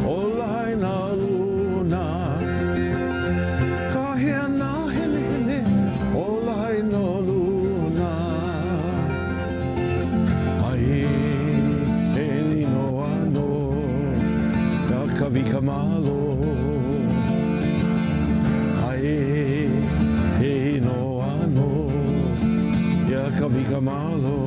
o lahai na luna. Ka hea na hele hele, o lahai na luna. Ai, he no ano. Kavika Malo, ae he no ano, ya Kavika Malo.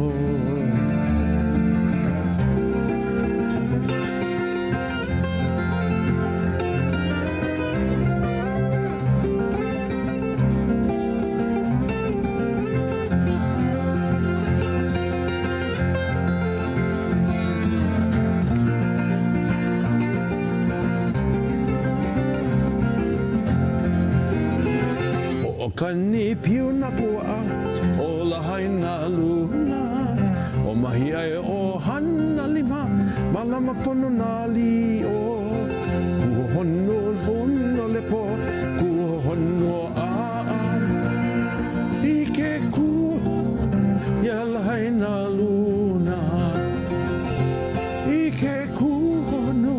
Kani piu na pua o lahai na luna o mahi ai o hana lima malama pono na li o kuho hono lepo kuho hono a Ike ku ya lahai na luna Ike ku hono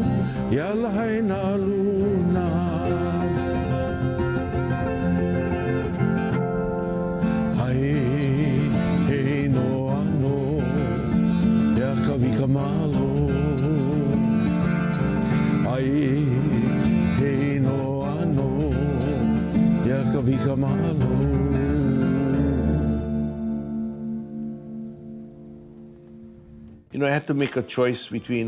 ya lahai na luna Kavika Malo, ai he no ano, ya Kavika Malo. You know, I had to make a choice between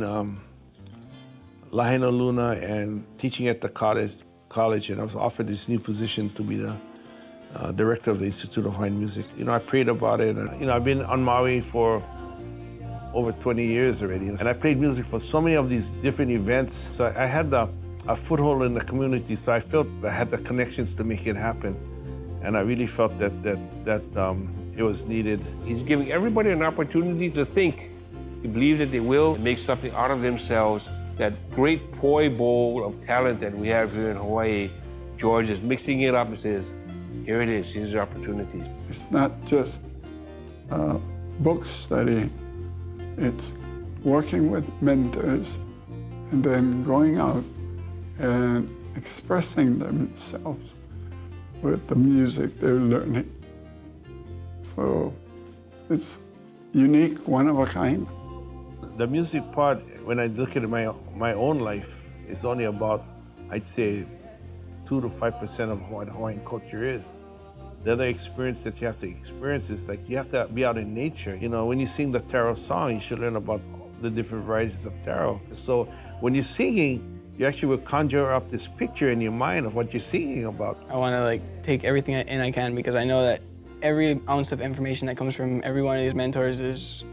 Lahaina Luna and teaching at the college, and I was offered this new position to be the director of the Institute of Hawaiian Music. You know, I prayed about it, and you know, I've been on Maui for over 20 years already, and I played music for so many of these different events. So I had a foothold in the community, so I felt I had the connections to make it happen, and I really felt that it was needed. He's giving everybody an opportunity to think, to believe that they will make something out of themselves. That great poi bowl of talent that we have here in Hawaii, George is mixing it up and says, here it is, here's your opportunities. It's not just book study, it's working with mentors and then going out and expressing themselves with the music they're learning. So it's unique, one of a kind. The music part, when I look at my own life, is only about, I'd say, 2 to 5% of what Hawaiian culture is. The other experience that you have to experience is like you have to be out in nature. You know, when you sing the taro song, you should learn about the different varieties of taro. So when you're singing, you actually will conjure up this picture in your mind of what you're singing about. I want to take everything in I can, because I know that every ounce of information that comes from every one of these mentors is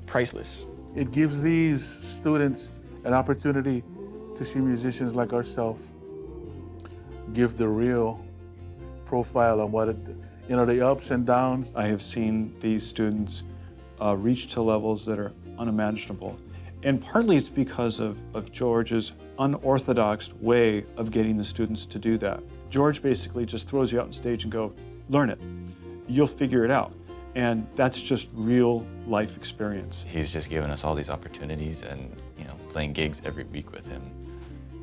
priceless. It gives these students an opportunity to see musicians like ourselves give the real profile on what the ups and downs. I have seen these students reach to levels that are unimaginable. And partly it's because of George's unorthodox way of getting the students to do that. George basically just throws you out on stage and go, learn it. You'll figure it out. And that's just real life experience. He's just given us all these opportunities, and playing gigs every week with him,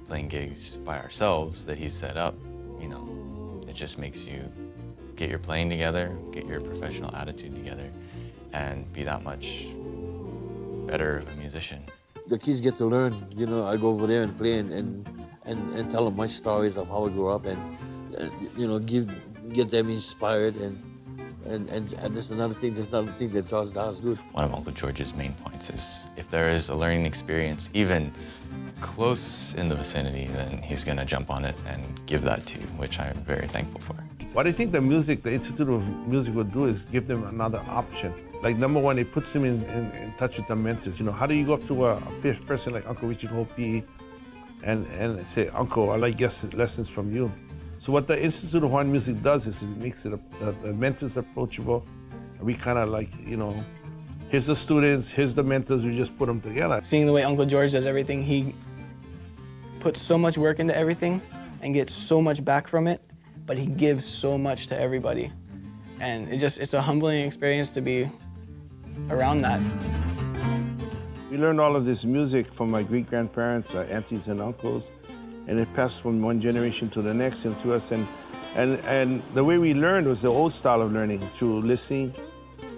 playing gigs by ourselves that he's set up, it just makes you get your playing together, get your professional attitude together, and be that much better of a musician. The kids get to learn. I go over there and play and tell them my stories of how I grew up, and get them inspired, and that's another thing that draws us good. One of Uncle George's main points is if there is a learning experience, even close in the vicinity, then he's going to jump on it and give that to you, which I'm very thankful for. What I think the Institute of Music will do is give them another option. Like, number one, it puts them in touch with the mentors. How do you go up to a person like Uncle Richard Hopi and say, Uncle, I'd like lessons from you. So what the Institute of Hawaiian Music does is it makes it the mentors approachable. And we kind of here's the students, here's the mentors, we just put them together. Seeing the way Uncle George does everything, he puts so much work into everything and gets so much back from it, but he gives so much to everybody. And it's a humbling experience to be around that. We learned all of this music from my great-grandparents, aunties and uncles, and it passed from one generation to the next and to us. And the way we learned was the old style of learning, through listening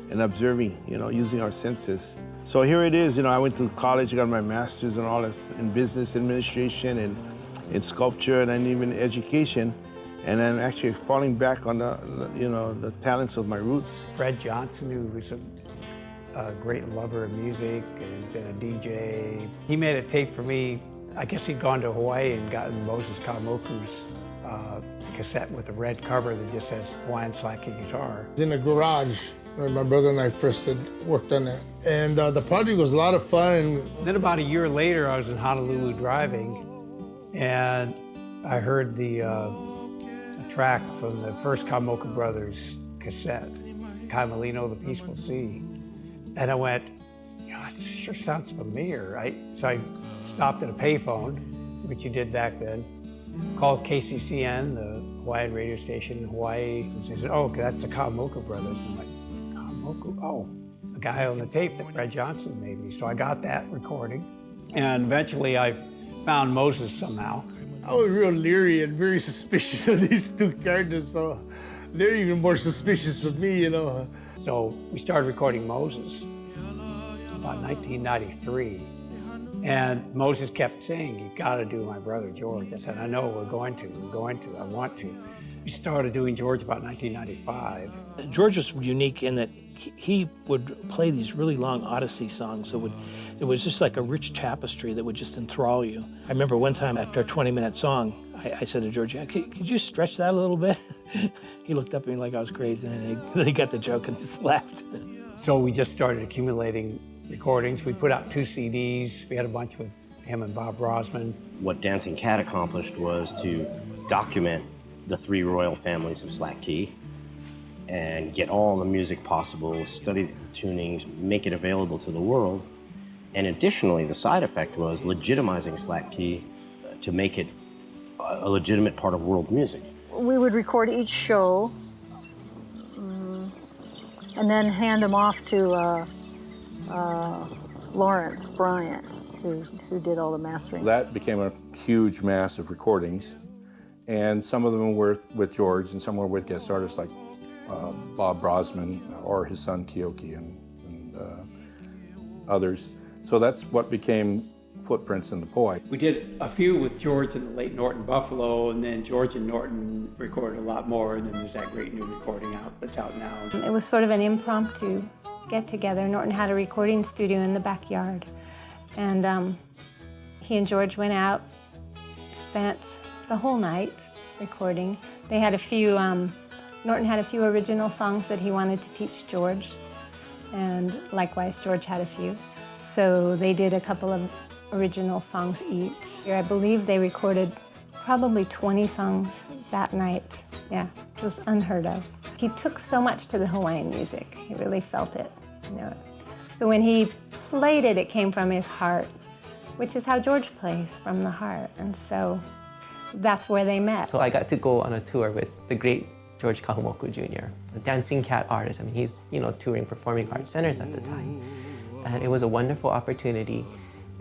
and observing, using our senses. So here it is, I went to college, got my master's and all this in business administration and in sculpture and then even education. And I'm actually falling back on the talents of my roots. Fred Johnson, who was a great lover of music and been a DJ. He made a tape for me. I guess he'd gone to Hawaii and gotten Moses Kamoku's cassette with a red cover that just says Hawaiian Slacky Guitar. In the garage, where my brother and I first had worked on it. And the project was a lot of fun. And then about a year later, I was in Honolulu driving, and I heard the track from the first Kamoku Brothers cassette, Kai Molino, The Peaceful Sea. And I went, it sure sounds familiar, right? So I stopped at a payphone, which you did back then, called KCCN, the Hawaiian radio station in Hawaii, and they said, oh, that's the Kamoku Brothers. I'm like, Kamoku? Oh, the guy on the tape that Fred Johnson made me. So I got that recording. And eventually I found Moses somehow. I was real leery and very suspicious of these two characters, so they're even more suspicious of me, So we started recording Moses about 1993. And Moses kept saying, you gotta do my brother George. I said, I know, we're going to, I want to. We started doing George about 1995. George was unique in that he would play these really long Odyssey songs that it was just like a rich tapestry that would just enthrall you. I remember one time after a 20-minute song, I said to George, could you stretch that a little bit? He looked up at me like I was crazy, and then he got the joke and just laughed. So we just started accumulating recordings. We put out 2 CDs. We had a bunch with him and Bob Rosman. What Dancing Cat accomplished was to document the 3 royal families of Slack Key and get all the music possible, study the tunings, make it available to the world. And additionally, the side effect was legitimizing Slack Key to make it a legitimate part of world music. We would record each show and then hand them off to Lawrence Bryant, who did all the mastering. That became a huge mass of recordings, and some of them were with George, and some were with guest artists like Bob Brosman or his son Keoki and others. So that's what became Footprints in the Poi. We did a few with George and the late Norton Buffalo, and then George and Norton recorded a lot more, and then there's that great new recording that's out now. It was sort of an impromptu get-together. Norton had a recording studio in the backyard, and he and George went out, spent the whole night recording. They had a few, Norton had a few original songs that he wanted to teach George, and likewise George had a few. So they did a couple of original songs each. I believe they recorded probably 20 songs that night. Yeah, it was unheard of. He took so much to the Hawaiian music. He really felt it, you know. So when he played it, it came from his heart, which is how George plays, from the heart. And so that's where they met. So I got to go on a tour with the great George Kahumoku Jr., a dancing cat artist. I mean, he's, you know, touring performing arts centers at the time. And it was a wonderful opportunity.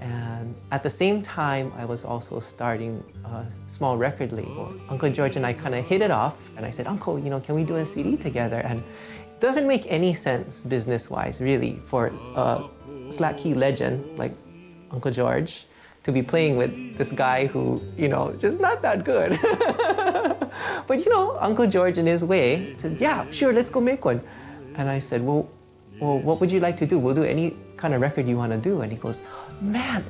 And at the same time, I was also starting a small record label. Uncle George and I kind of hit it off, and I said, Uncle, you know, can we do a CD together? And it doesn't make any sense business-wise, really, for a Slack Key legend like Uncle George to be playing with this guy who, you know, just not that good. But, you know, Uncle George in his way said, yeah, sure, let's go make one. And I said, well, what would you like to do? We'll do any kind of record you want to do. And he goes, man,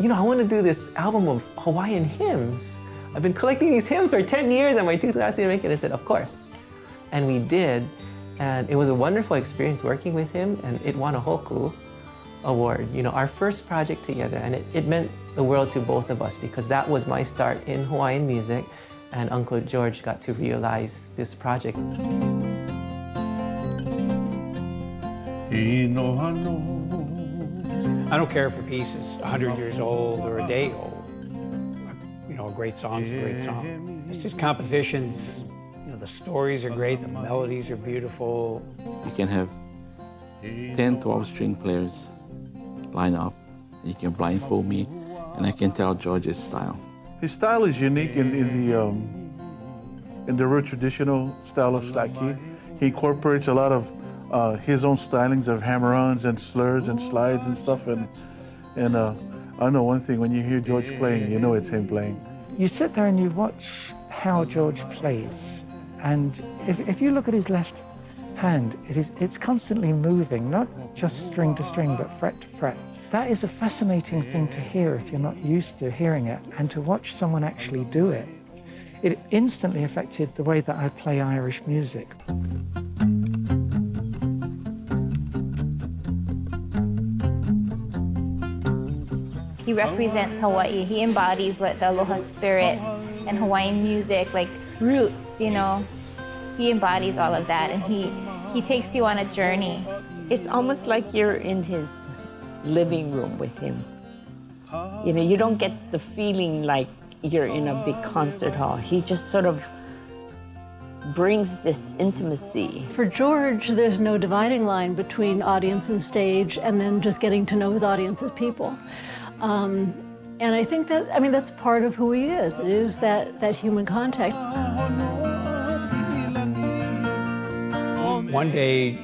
you know, I want to do this album of Hawaiian hymns. I've been collecting these hymns for 10 years and my 2000 record. I said, of course. And we did. And it was a wonderful experience working with him, and it won a Hoku Award, you know, our first project together. And it meant the world to both of us, because that was my start in Hawaiian music, and Uncle George got to realize this project. I don't care if a piece is 100 years old or a day old. You know, a great song's a great song. It's just compositions, you know, the stories are great, the melodies are beautiful. You can have 10, 12 string players line up. You can blindfold me, and I can tell George's style. His style is unique in the real traditional style of Slack Key. He incorporates a lot of his own stylings of hammer-ons and slurs and slides and stuff. And I know one thing, when you hear George playing, you know it's him playing. You sit there and you watch how George plays, and if you look at his left hand, it's constantly moving, not just string to string, but fret to fret. That is a fascinating thing to hear if you're not used to hearing it, and to watch someone actually do it. It instantly affected the way that I play Irish music. He represents Hawaii. He embodies what the aloha spirit and Hawaiian music, like roots, you know. He embodies all of that, and he takes you on a journey. It's almost like you're in his living room with him. You know, you don't get the feeling like you're in a big concert hall. He just sort of brings this intimacy. For George, there's no dividing line between audience and stage, and then just getting to know his audience as people. And I think that, I mean, that's part of who he is. It is that human contact. One day,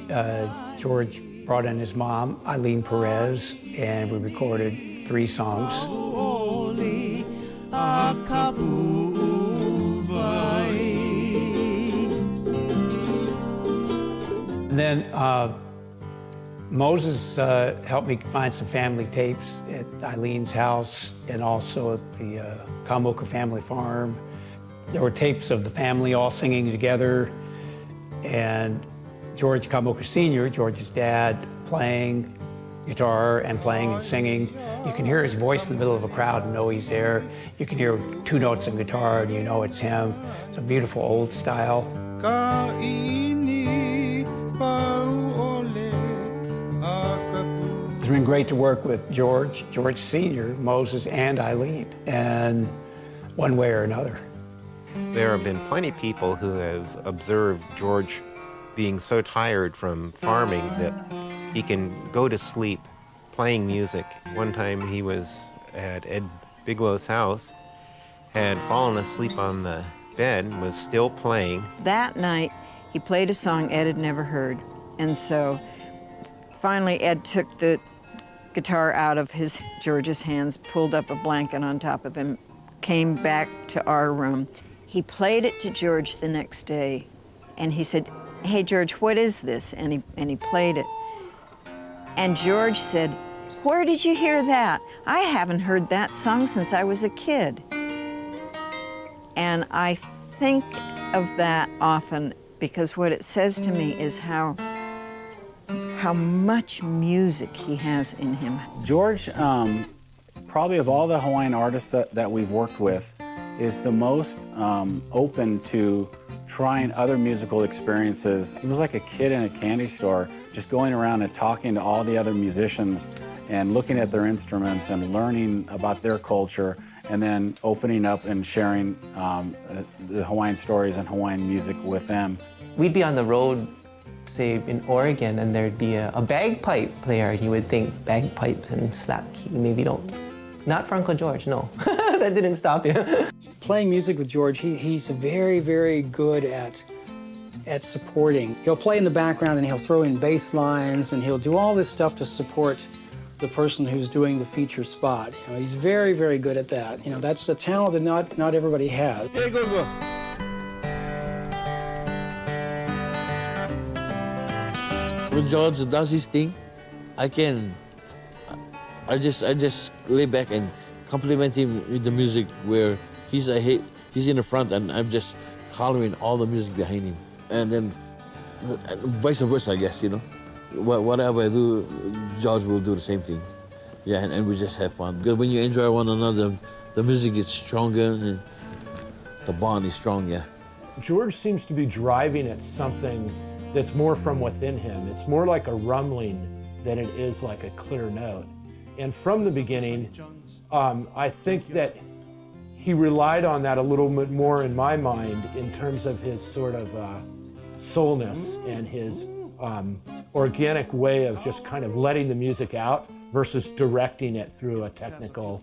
George brought in his mom, Eileen Perez, and we recorded 3 songs. And then Moses helped me find some family tapes at Eileen's house and also at the Kamoka family farm. There were tapes of the family all singing together, and George Kamoka Sr., George's dad, playing, guitar and playing and singing. You can hear his voice in the middle of a crowd and know he's there. You can hear 2 notes in guitar and you know it's him. It's a beautiful old style. It's been great to work with George Sr., Moses, and Eileen, and one way or another. There have been plenty of people who have observed George being so tired from farming that he can go to sleep playing music. One time he was at Ed Bigelow's house, had fallen asleep on the bed, was still playing. That night, he played a song Ed had never heard, and so finally Ed took the guitar out of George's hands, pulled up a blanket on top of him, came back to our room. He played it to George the next day, and he said, "Hey, George, what is this?" And he played it. And George said, "Where did you hear that? I haven't heard that song since I was a kid." And I think of that often because what it says to me is how much music he has in him. George, probably of all the Hawaiian artists that we've worked with, is the most open to trying other musical experiences. He was like a kid in a candy store, just going around and talking to all the other musicians and looking at their instruments and learning about their culture, and then opening up and sharing the Hawaiian stories and Hawaiian music with them. We'd be on the road, say in Oregon, and there'd be a bagpipe player, and you would think bagpipes and slap key maybe don't. Not for Uncle George, no. That didn't stop you. Playing music with George, he's very, very good at supporting. He'll play in the background and he'll throw in bass lines and he'll do all this stuff to support the person who's doing the feature spot. You know, he's very, very good at that. You know, that's a talent that not everybody has. Hey, go. When George does his thing, I just lay back and compliment him with the music where he's in the front and I'm just coloring all the music behind him. And then vice versa, I guess, you know. Whatever I do, George will do the same thing. Yeah, and we just have fun. Because when you enjoy one another, the music gets stronger and the bond is strong, yeah. George seems to be driving at something that's more from within him. It's more like a rumbling than it is like a clear note. And from the beginning, I think that he relied on that a little bit more in my mind in terms of his sort of soulness and his organic way of just kind of letting the music out versus directing it through a technical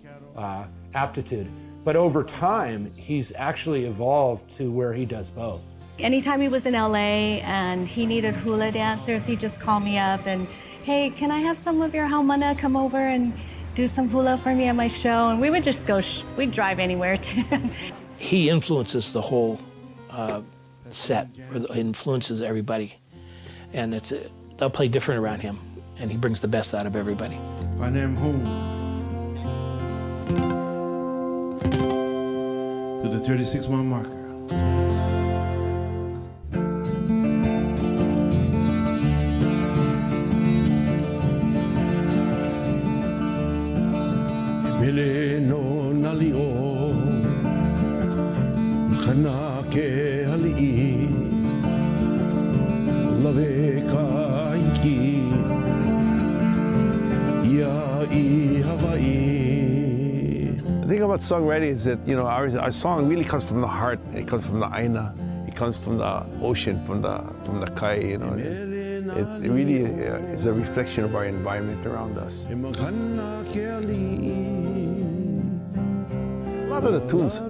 aptitude. But over time, he's actually evolved to where he does both. Anytime he was in LA and he needed hula dancers, he'd just call me up and, "Hey, can I have some of your haumana come over and do some hula for me at my show?" And we would just go, we'd drive anywhere to He influences the whole set, or influences everybody. And they'll play different around him, and he brings the best out of everybody. Find them home to the 36-mile marker. Mele no nalio kana ke hali'i lave kaiki ia I Hawaii. The thing about songwriting is that, you know, our song really comes from the heart. It comes from the aina. It comes from the ocean, from the kai, you know. It really is a reflection of our environment around us. A lot of the tunes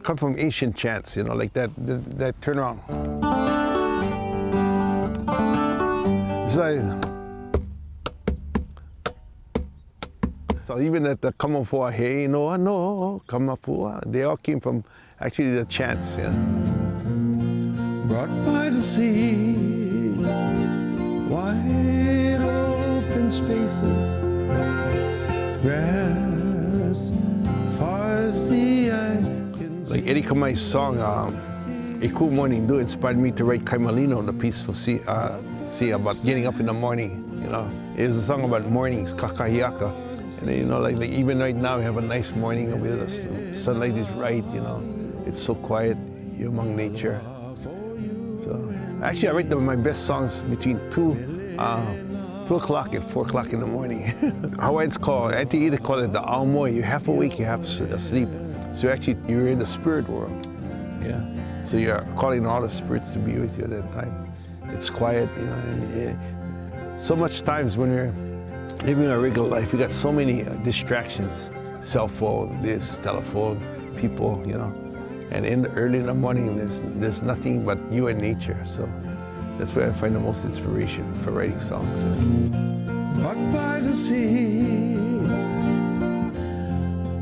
come from ancient chants, you know, like that turnaround. It's like, so even at the Kamafua, hey, no, Kamafua, they all came from actually the chants, yeah. Brought by the sea, wide open spaces, grass, far as the eye can see. Like Eddie Kamai's song, A Cool Morning Dew, inspired me to write Kaimalino, the piece for see about getting up in the morning You know, it was a song about mornings, kakahiaka. And you know, like even right now, we have a nice morning with us. Sunlight is right, you know. It's so quiet, you're among nature. So actually, I write my best songs between 2 o'clock and 4 o'clock in the morning. Hawaiians call, I think either call it the aomoi. You're half awake, you're half asleep. So actually, you're in the spirit world. Yeah. So you're calling all the spirits to be with you at that time. It's quiet, you know. And so much times when you're living a regular life, you got so many distractions. Cell phone, this, telephone, people, you know. And early in the morning, there's nothing but you and nature. So that's where I find the most inspiration for writing songs. Walk by the sea,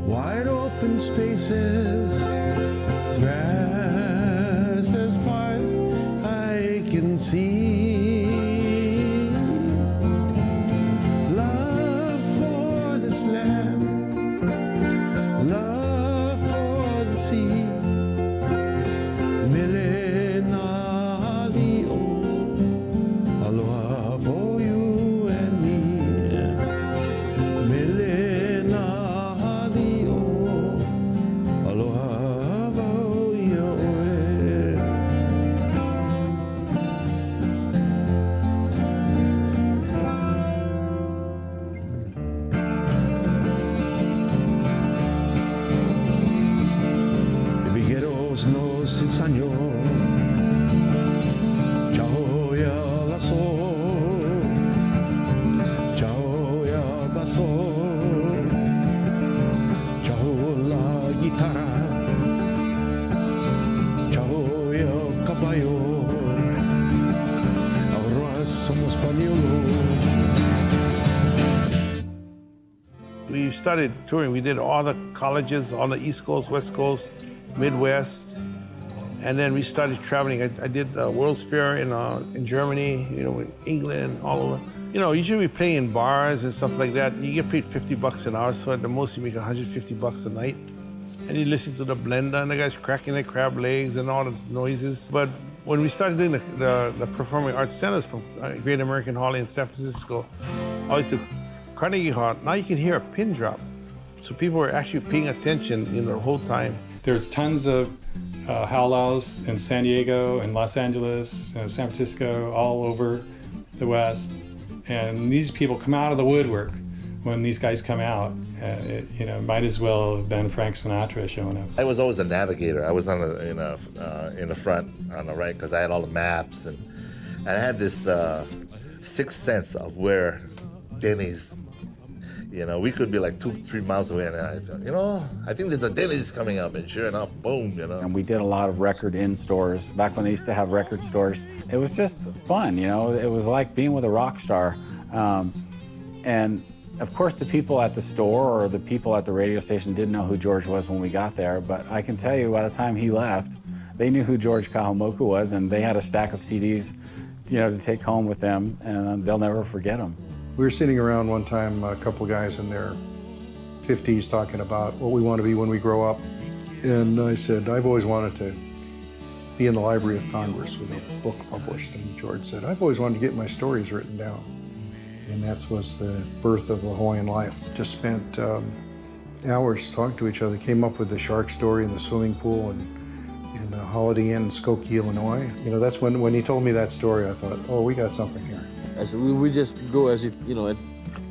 wide open spaces, grass as far as I can see. Love for this land, love for the sea. Aloha for you and me. Aloha for you. Viveros nos enseñó. Chao ya la sol, chao ya baso, chao la guitarra, chao ya caballo, ahora somos pañuelos. We started touring. We did all the colleges on the East Coast, West Coast, Midwest. And then we started traveling. I did the World's Fair in Germany, you know, in England, all over. You know, usually we play in bars and stuff like that. You get paid $50 an hour, so at the most you make $150 a night. And you listen to the blender and the guys cracking their crab legs and all the noises. But when we started doing the performing arts centers from Great American Hall in San Francisco, all the way to Carnegie Hall, now you can hear a pin drop. So people are actually paying attention, you know, the whole time. There's tons of howlaus in San Diego and Los Angeles and San Francisco, all over the West. And these people come out of the woodwork when these guys come out. You know, might as well have been Frank Sinatra showing up. I was always a navigator. I was in the front on the right because I had all the maps, and I had this sixth sense of where Denny's. You know, we could be like 2-3 miles away, and I thought, you know, I think there's a Denny's coming up, and sure enough, boom, you know. And we did a lot of record in stores back when they used to have record stores. It was just fun, you know. It was like being with a rock star. And of course, the people at the store or the people at the radio station didn't know who George was when we got there, but I can tell you by the time he left, they knew who George Kahumoku was, and they had a stack of CDs, you know, to take home with them, and they'll never forget them. We were sitting around one time, a couple of guys in their 50s talking about what we want to be when we grow up. And I said, I've always wanted to be in the Library of Congress with a book published. And George said, I've always wanted to get my stories written down. And that was the birth of the Hawaiian Life. Just spent hours talking to each other, came up with the shark story in the swimming pool in the Holiday Inn in Skokie, Illinois. You know, that's when he told me that story, I thought, oh, we got something here. I said, we just go as it, you know,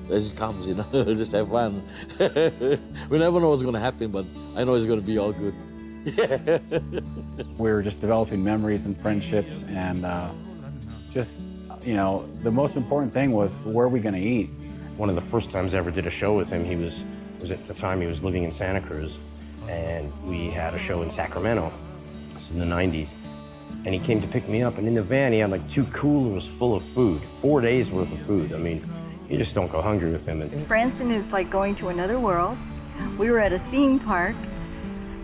as it comes, you know, just have fun. We never know what's going to happen, but I know it's going to be all good. We were just developing memories and friendships, and just, you know, the most important thing was, where are we going to eat? One of the first times I ever did a show with him, he was at the time he was living in Santa Cruz, and we had a show in Sacramento. This is in the 90s. And he came to pick me up, and in the van he had like 2 coolers full of food, 4 days worth of food. I mean, you just don't go hungry with him. Branson is like going to another world. We were at a theme park,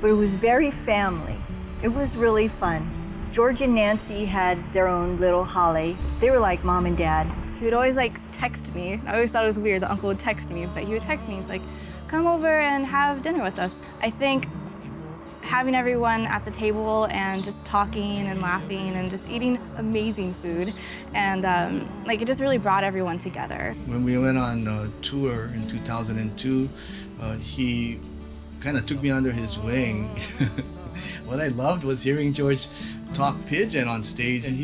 but it was very family. It was really fun. George and Nancy had their own little hale. They were like mom and dad. He would always like text me. I always thought it was weird that Uncle would text me, but he would text me. He's like, come over and have dinner with us. I think having everyone at the table and just talking and laughing and just eating amazing food. And like, it just really brought everyone together. When we went on tour in 2002, he kind of took me under his wing. What I loved was hearing George talk pidgin on stage, and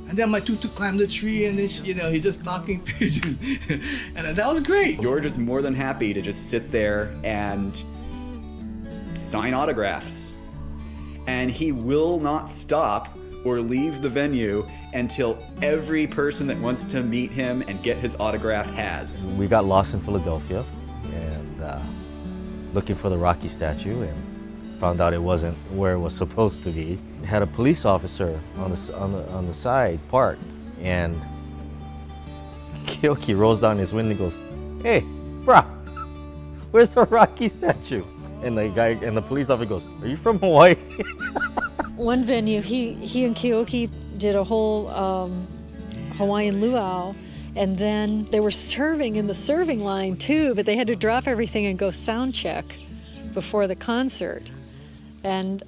and then my tutu climbed the tree, and then, he's just talking pidgin. And that was great. George is more than happy to just sit there and sign autographs. And he will not stop or leave the venue until every person that wants to meet him and get his autograph has. We got lost in Philadelphia and looking for the Rocky statue, and found out it wasn't where it was supposed to be. It had a police officer on the side parked, and Keoki rolls down his window and goes, "Hey, brah, where's the Rocky statue?" And the police officer goes, "Are you from Hawaii?" One venue, he and Keoki did a whole Hawaiian luau, and then they were serving in the serving line too, but they had to drop everything and go sound check before the concert. And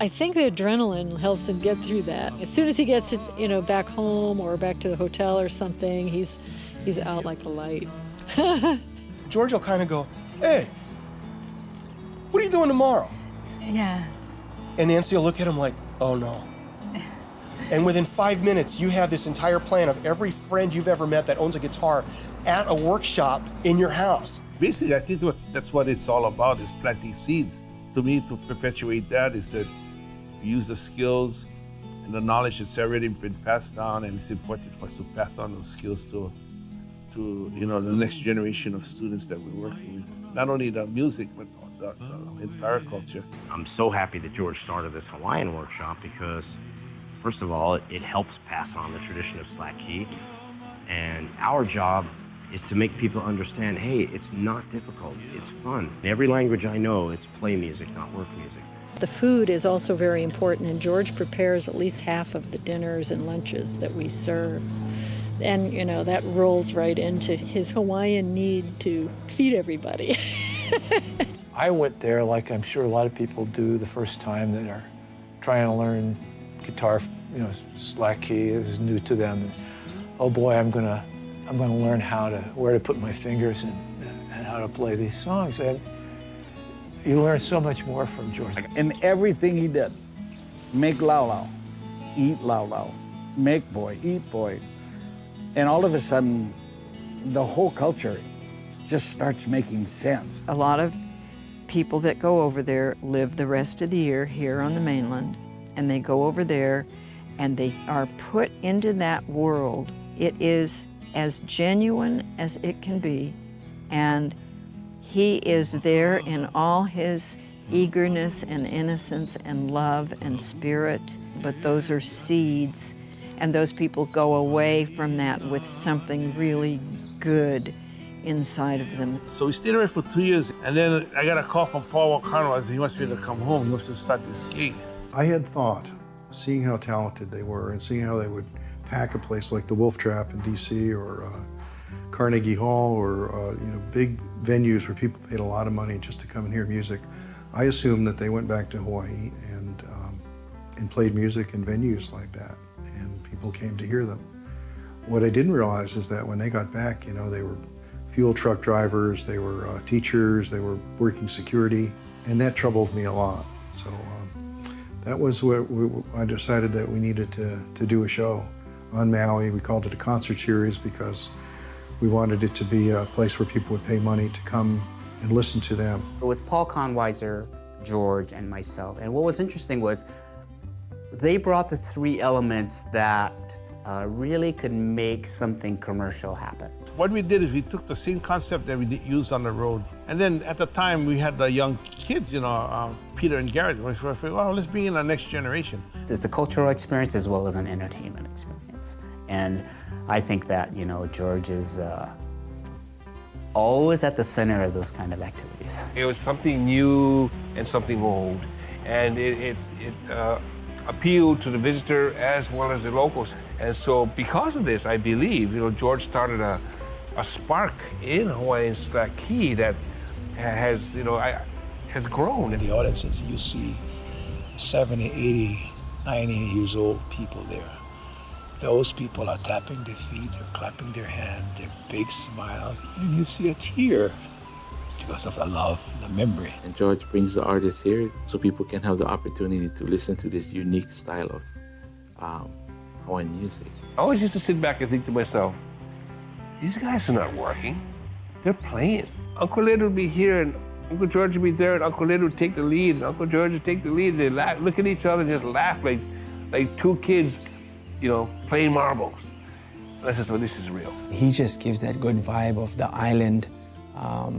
I think the adrenaline helps him get through that. As soon as he gets back home or back to the hotel or something, he's out like a light. George will kind of go, "Hey, what are you doing tomorrow?" Yeah. And Nancy will look at him like, "Oh no." And within 5 minutes, you have this entire plan of every friend you've ever met that owns a guitar at a workshop in your house. Basically, I think that's what it's all about, is planting seeds. To me, to perpetuate that is that you use the skills and the knowledge that's already been passed down, and it's important for us to pass on those skills to the next generation of students that we're working with. Not only the music, but the entire culture. I'm so happy that George started this Hawaiian workshop because, first of all, it helps pass on the tradition of slack key. And our job is to make people understand, hey, it's not difficult, it's fun. In every language I know, it's play music, not work music. The food is also very important, and George prepares at least half of the dinners and lunches that we serve. And, that rolls right into his Hawaiian need to feed everybody. I went there like I'm sure a lot of people do the first time that are trying to learn guitar, slack key is new to them. And, oh boy, I'm gonna learn where to put my fingers and how to play these songs. And you learn so much more from George. In everything he did, make laulau, eat laulau, make boy, eat boy. And all of a sudden, the whole culture just starts making sense. A lot of people that go over there live the rest of the year here on the mainland, and they go over there and they are put into that world. It is as genuine as it can be, and he is there in all his eagerness and innocence and love and spirit, but those are seeds, and those people go away from that with something really good inside of them. So we stayed there for 2 years, and then I got a call from Paul Wakano as he wants me to come home. He wants to start this gig. I had thought, seeing how talented they were and seeing how they would pack a place like the Wolf Trap in DC or Carnegie Hall or big venues where people paid a lot of money just to come and hear music, I assumed that they went back to Hawaii and played music in venues like that, and people came to hear them. What I didn't realize is that when they got back, they were fuel truck drivers, they were teachers, they were working security, and that troubled me a lot. So that was where I decided that we needed to do a show on Maui. We called it a concert series because we wanted it to be a place where people would pay money to come and listen to them. It was Paul Kahnweiser, George, and myself. And what was interesting was they brought the three elements that really could make something commercial happen. What we did is we took the same concept that we used on the road. And then at the time we had the young kids, Peter and Garrett. We thought, well, let's bring in the next generation. It's a cultural experience as well as an entertainment experience. And I think that, George is always at the center of those kind of activities. It was something new and something old. And it appealed to the visitor as well as the locals. And so because of this, I believe, George started a spark in Hawaiian slack key that has, has grown. In the audiences, you see 70, 80, 90 years old people there. Those people are tapping their feet, they're clapping their hands, their big smile, and you see a tear because of the love, the memory. And George brings the artists here so people can have the opportunity to listen to this unique style of Hawaiian music. I always used to sit back and think to myself, these guys are not working, they're playing. Uncle Ed would be here and Uncle George would be there and Uncle Ed would take the lead and Uncle George would take the lead. They'd look at each other and just laugh like two kids, you know, playing marbles. And I said, so this is real. He just gives that good vibe of the island,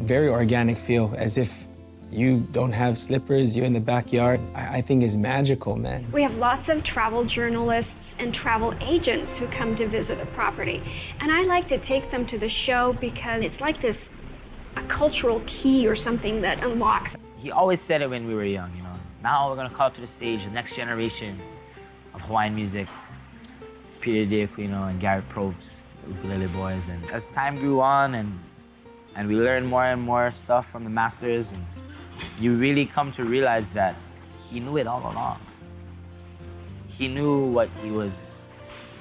very organic feel, as if you don't have slippers, you're in the backyard. I think is magical, man. We have lots of travel journalists and travel agents who come to visit the property. And I like to take them to the show because it's like this, a cultural key or something that unlocks. He always said it when we were young, you know. Now we're gonna call up to the stage the next generation of Hawaiian music. Peter Dick, you know, and Garrett Probst, the Ukulele Boys. And as time grew on and we learned more and more stuff from the masters, and you really come to realize that he knew it all along. He knew what he was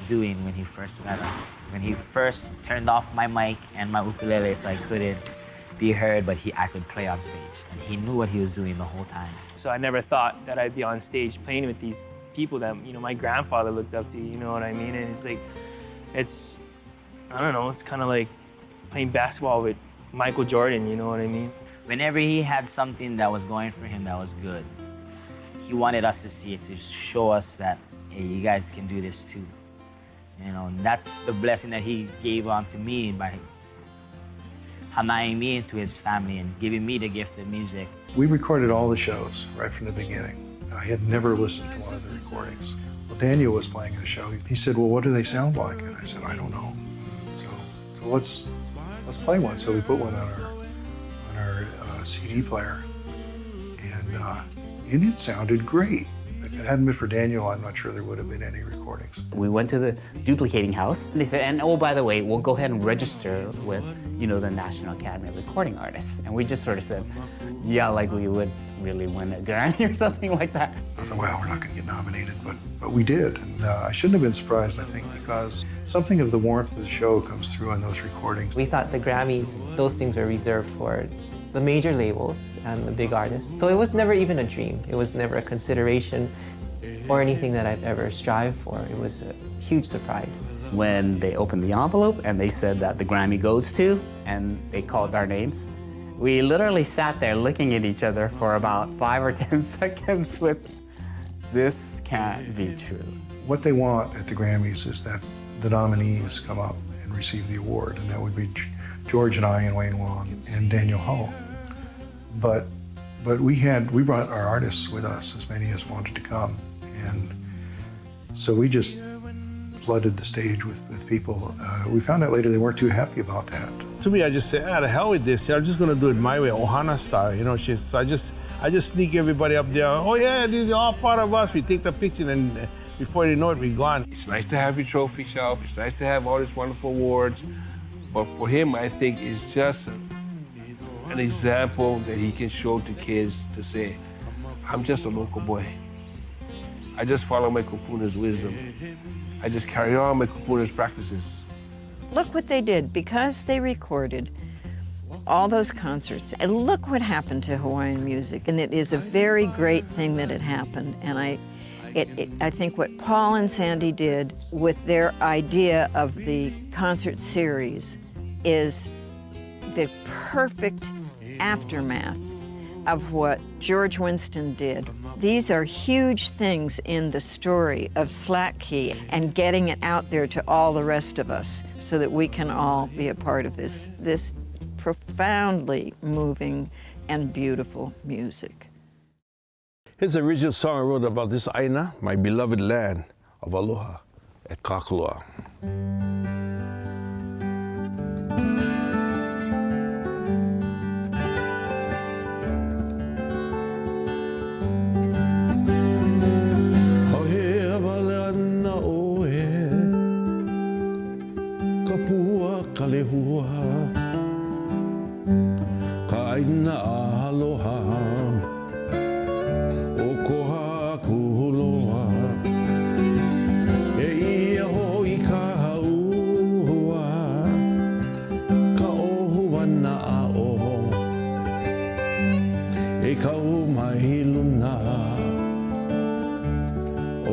doing when he first met us. When he first turned off my mic and my ukulele so I couldn't be heard, but I could play on stage. And he knew what he was doing the whole time. So I never thought that I'd be on stage playing with these people that, you know, my grandfather looked up to, you know what I mean? And it's like, I don't know, it's kind of like playing basketball with Michael Jordan, you know what I mean? Whenever he had something that was going for him that was good, he wanted us to see it, to show us that, hey, you guys can do this too. You know, and that's the blessing that he gave onto me by hanaiing me into his family and giving me the gift of music. We recorded all the shows right from the beginning. I had never listened to one of the recordings. Well, Daniel was playing the show. He said, well, what do they sound like? And I said, I don't know. So let's play one. So we put one on our CD player, and it sounded great. If it hadn't been for Daniel, I'm not sure there would have been any recordings. We went to the duplicating house. They said, and oh, by the way, we'll go ahead and register with, you know, the National Academy of Recording Artists. And we just sort of said, yeah, like we would really win a Grammy or something like that. I thought, well, we're not going to get nominated, but we did. And I shouldn't have been surprised, I think, because something of the warmth of the show comes through on those recordings. We thought the Grammys, those things were reserved for the major labels and the big artists. So it was never even a dream. It was never a consideration or anything that I've ever strived for. It was a huge surprise. When they opened the envelope and they said that the Grammy goes to, and they called our names, we literally sat there looking at each other for about 5 or 10 seconds with, this can't be true. What they want at the Grammys is that the nominees come up and receive the award, and that would be George and I and Wayne Wong and Daniel Ho. But we brought our artists with us, as many as wanted to come, and so we just flooded the stage with people. We found out later they weren't too happy about that. To me, I just say, the hell with this. I'm just gonna do it my way, Ohana style. You know, so I just sneak everybody up there. Oh yeah, these are all part of us. We take the picture, and before you know it, we're gone. It's nice to have your trophy shelf. It's nice to have all these wonderful awards. But for him, I think it's just an example that he can show to kids to say, I'm just a local boy. I just follow my kupuna's wisdom. I just carry on my kupuna's practices. Look what they did, because they recorded all those concerts. And look what happened to Hawaiian music. And it is a very great thing that it happened. And I think what Paul and Sandy did with their idea of the concert series is the perfect aftermath of what George Winston did. These are huge things in the story of Slack Key and getting it out there to all the rest of us so that we can all be a part of this profoundly moving and beautiful music. Here's the original song I wrote about this Aina, my beloved land of aloha at Kakulua. Kalehua ka aina aloha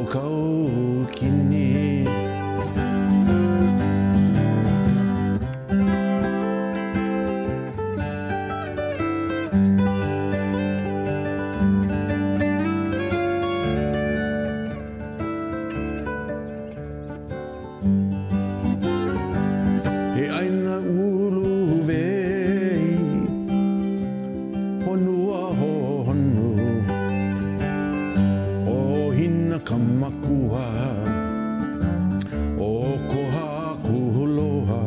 Makau kini. E aina ulu vei, honua honu, o hina kamakua, o koha kuloha,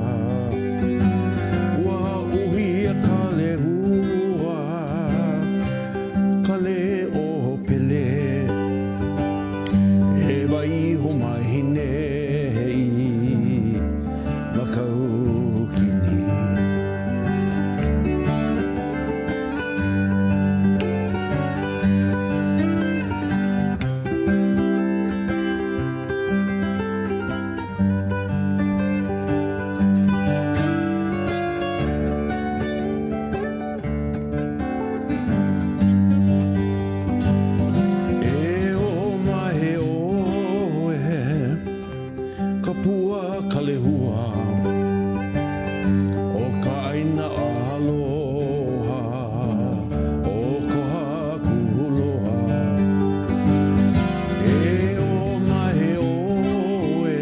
wa uhia kale hua, kale o pele, e vai homahine i makau. Kapua kalehua o ka aina aloha o koha kuloha e o mahe oe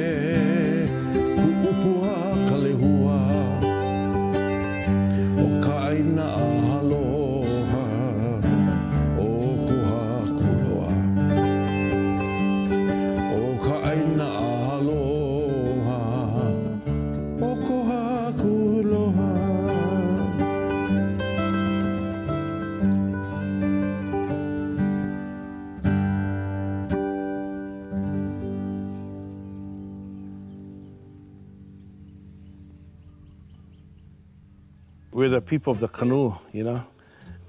kuupua kalehua o ka aina aloha o koha kuloha o ka aina aloha We're the people of the canoe, you know.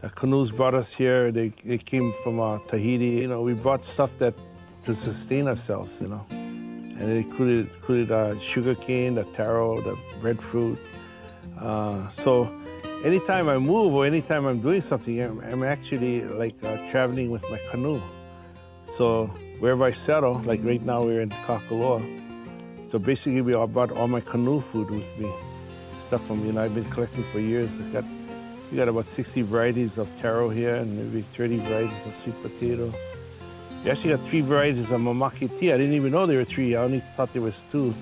The canoes brought us here. They came from Tahiti. You know, we brought stuff that to sustain ourselves, you know. And it included sugar cane, the taro, the breadfruit. So anytime I move or anytime I'm doing something, I'm actually like traveling with my canoe. So wherever I settle, like right now we're in Kakaloa. So basically I brought all my canoe food with me. Stuff from, you know, I've been collecting for years. We got about 60 varieties of taro here and maybe 30 varieties of sweet potato. We actually got 3 varieties of mamaki tea. I didn't even know there were 3. I only thought there was 2.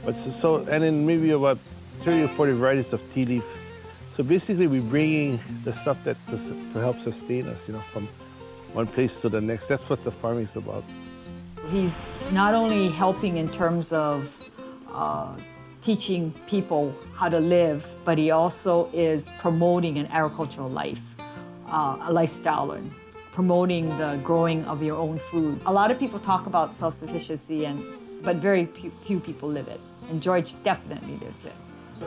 But and then maybe about 30 or 40 varieties of tea leaf. So basically we're bringing the stuff that to help sustain us, you know, from one place to the next. That's what the farming is about. He's not only helping in terms of teaching people how to live, but he also is promoting an agricultural life, a lifestyle, and promoting the growing of your own food. A lot of people talk about self-sufficiency, but very few people live it. And George definitely lives it.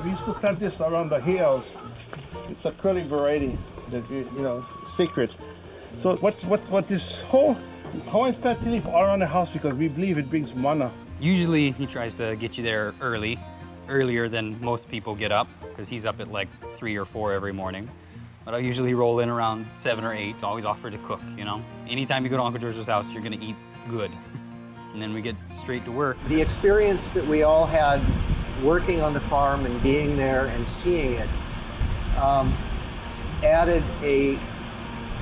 We used to plant this around the hills. It's a curly variety that you know, sacred. So what this whole Hawaiian plant tea leaf all around the house because we believe it brings mana. Usually he tries to get you there earlier than most people get up, because he's up at like 3 or 4 every morning. But I usually roll in around 7 or 8, always offer to cook, you know. Anytime you go to Uncle George's house, you're gonna eat good. And then we get straight to work. The experience that we all had working on the farm and being there and seeing it added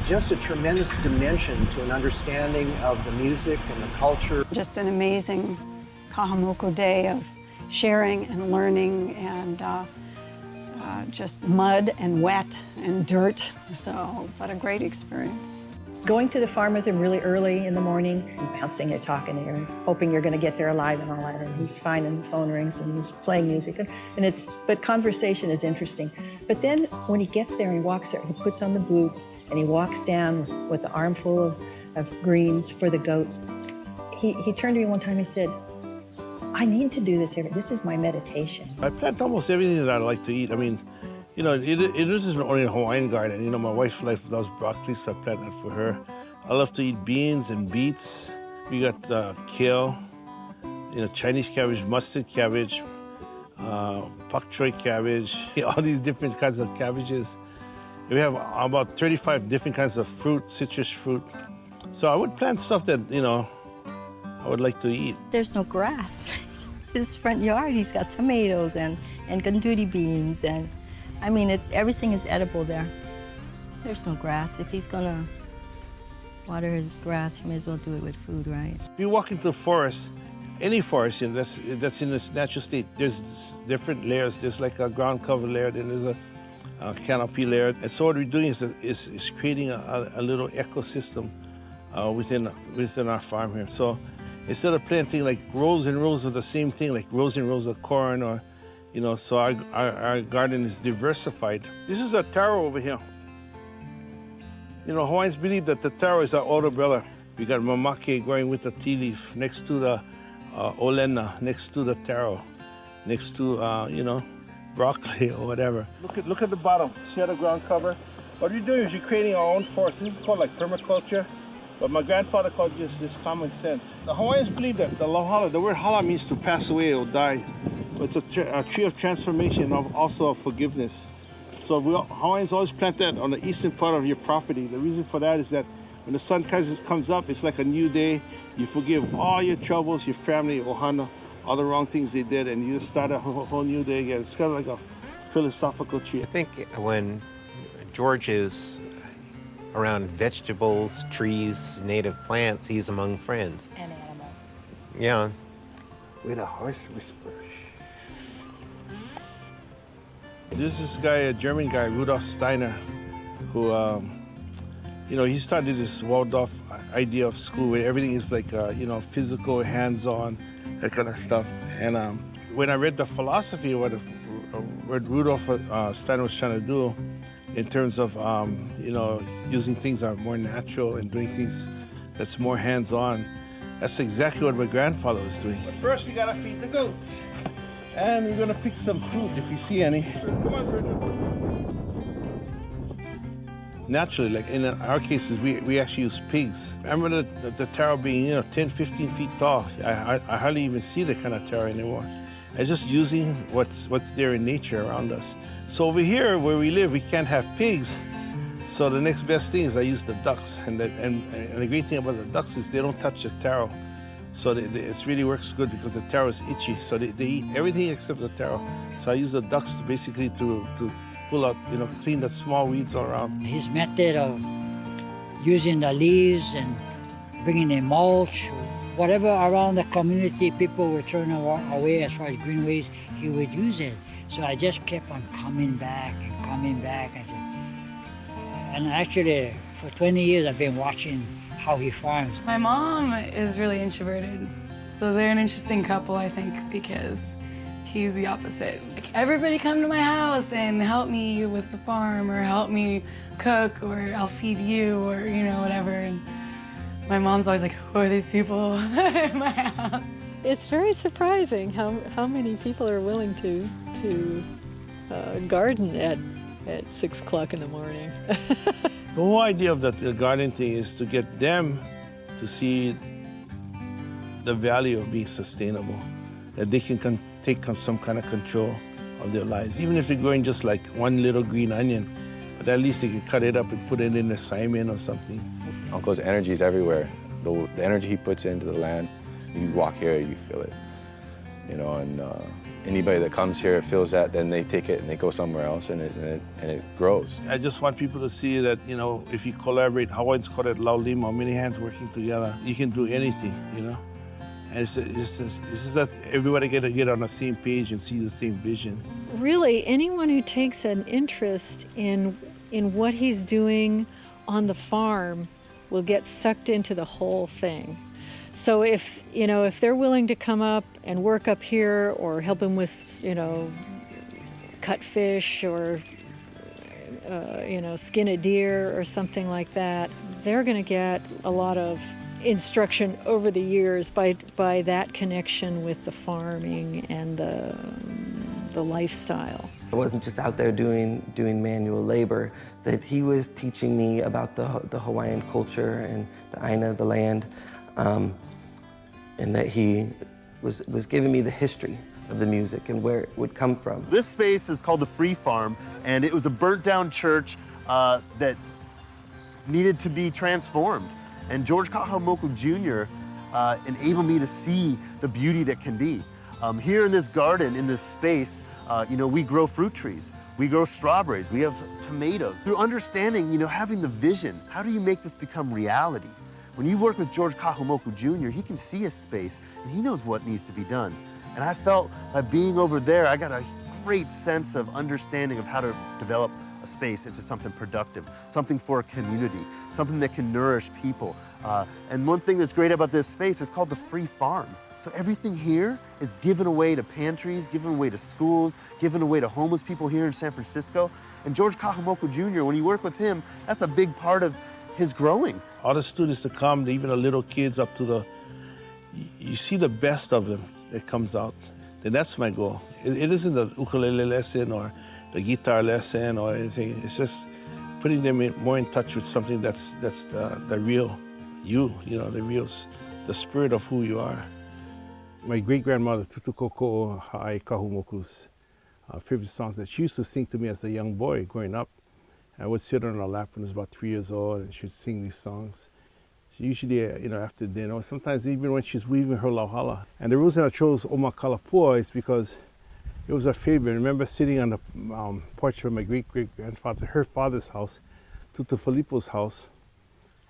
just a tremendous dimension to an understanding of the music and the culture. Just an amazing Kahamoku day of sharing and learning and just mud and wet and dirt. So, what a great experience. Going to the farm with him really early in the morning and bouncing and talking to you, hoping you're going to get there alive and all that. And he's fine and the phone rings and he's playing music. But conversation is interesting. But then when he gets there and he walks there, he puts on the boots and he walks down with the armful of greens for the goats. He turned to me one time and he said, I need to do this here. This is my meditation. I plant almost everything that I like to eat. I mean, you know, it isn't only a Hawaiian garden. You know, my wife loves broccoli, so I plant that for her. I love to eat beans and beets. We got kale, you know, Chinese cabbage, mustard cabbage, pak choy cabbage, all these different kinds of cabbages. We have about 35 different kinds of fruit, citrus fruit. So I would plant stuff that, you know, I would like to eat. There's no grass. His front yard, he's got tomatoes and gandudi beans, and I mean, everything is edible there. There's no grass. If he's gonna water his grass, he may as well do it with food, right? If you walk into the forest, any forest that's in its natural state, there's different layers. There's like a ground cover layer, then there's a canopy layer. And so what we're doing is creating a little ecosystem within our farm here. So instead of planting like rows and rows of the same thing, like rows and rows of corn, or so our garden is diversified. This is a taro over here. Hawaiians believe that the taro is our older brother. We got mamake growing with the tea leaf next to the olena, next to the taro, next to broccoli or whatever. Look at the bottom. See how the ground cover? What you're doing is you're creating our own forest. This is called like permaculture, but my grandfather called just common sense. The Hawaiians believe that the lauhala, the word hala means to pass away or die. But it's a tree of transformation and also of forgiveness. So Hawaiians always plant that on the eastern part of your property. The reason for that is that when the sun comes up, it's like a new day. You forgive all your troubles, your family, ohana, all the wrong things they did, and you just start a whole new day again. It's kind of like a philosophical tree. I think when George is around vegetables, trees, native plants, he's among friends. And animals. Yeah. With a horse whisperer. This is a German guy, Rudolf Steiner, who, he started this Waldorf idea of school where everything is like, physical, hands-on, that kind of stuff. And when I read the philosophy of what Rudolf Steiner was trying to do in terms of, using things that are more natural and doing things that's more hands-on, that's exactly what my grandfather was doing. But first, you gotta feed the goats. And we're gonna pick some fruit if you see any. Come on, Virgil. Naturally, like in our cases, we actually use pigs. I remember the taro being, 10, 15 feet tall. I hardly even see the kind of taro anymore. I'm just using what's there in nature around us. So over here, where we live, we can't have pigs. So the next best thing is I use the ducks. And the great thing about the ducks is they don't touch the taro. So it really works good because the taro is itchy. So they eat everything except the taro. So I use the ducks basically to pull out, clean the small weeds all around. His method of using the leaves and bringing in mulch, whatever around the community people were throwing away as far as green waste, he would use it. So I just kept on coming back. I said, and actually for 20 years I've been watching how he farms. My mom is really introverted, so they're an interesting couple, I think, because he's the opposite. Like, everybody come to my house and help me with the farm, or help me cook, or I'll feed you, or whatever. And my mom's always like, who are these people in my house? It's very surprising how many people are willing to garden at 6 o'clock in the morning. The whole idea of the garden thing is to get them to see the value of being sustainable, that they can take some kind of control of their lives. Even if they're growing just like one little green onion, but at least they can cut it up and put it in a Simon or something. Uncle's energy is everywhere. The energy he puts into the land, you walk here, you feel it. And anybody that comes here feels that, then they take it and they go somewhere else, and it grows. I just want people to see that, if you collaborate, Hawaiians call it laulima, many hands working together, you can do anything, And it's just that everybody get on the same page and see the same vision. Really, anyone who takes an interest in what he's doing on the farm will get sucked into the whole thing. So if they're willing to come up and work up here, or help him with, cut fish, or, skin a deer or something like that, they're going to get a lot of instruction over the years by that connection with the farming and the lifestyle. I wasn't just out there doing manual labor, that he was teaching me about the Hawaiian culture and the Aina, the land. And that he was giving me the history of the music and where it would come from. This space is called the Free Farm, and it was a burnt-down church that needed to be transformed. And George Kahamoku Jr. enable me to see the beauty that can be. Here in this garden, in this space, we grow fruit trees. We grow strawberries. We have tomatoes. Through understanding, having the vision, how do you make this become reality? When you work with George Kahumoku Jr., he can see a space and he knows what needs to be done. And I felt by being over there, I got a great sense of understanding of how to develop a space into something productive, something for a community, something that can nourish people. And one thing that's great about this space is called the Free Farm. So everything here is given away to pantries, given away to schools, given away to homeless people here in San Francisco. And George Kahumoku Jr., when you work with him, that's a big part of his growing. All the students that come, even the little kids up to you see the best of them that comes out. And that's my goal. It isn't the ukulele lesson or the guitar lesson or anything. It's just putting them more in touch with something that's the real you, the spirit of who you are. My great-grandmother, Tutukoko Ha'ai Kahumoku's favorite songs that she used to sing to me as a young boy growing up. I would sit on her lap when I was about 3 years old, and she'd sing these songs. She usually, after dinner, or sometimes even when she's weaving her lauhala. And the reason I chose Oma Kalapua is because it was her favorite. I remember sitting on the porch of my great-great-grandfather, her father's house, Tutu Filipo's house,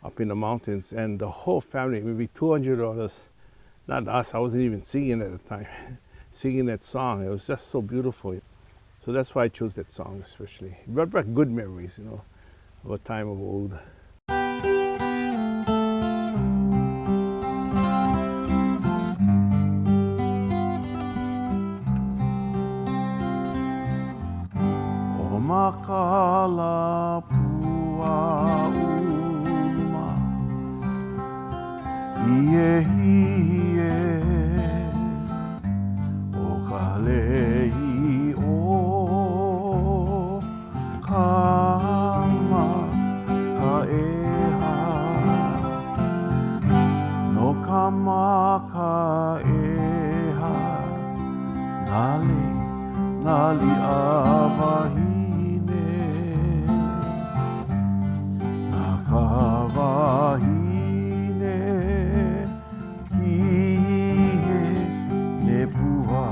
up in the mountains, and the whole family, maybe 200 of us, not us, I wasn't even singing at the time, singing that song. It was just so beautiful. So that's why I chose that song especially. It brought back good memories, of a time of old. Makala pua uma Hie hie O kalei o Kama kaeha No kama kaeha Nali awahi Nakawahine Hihe Nepua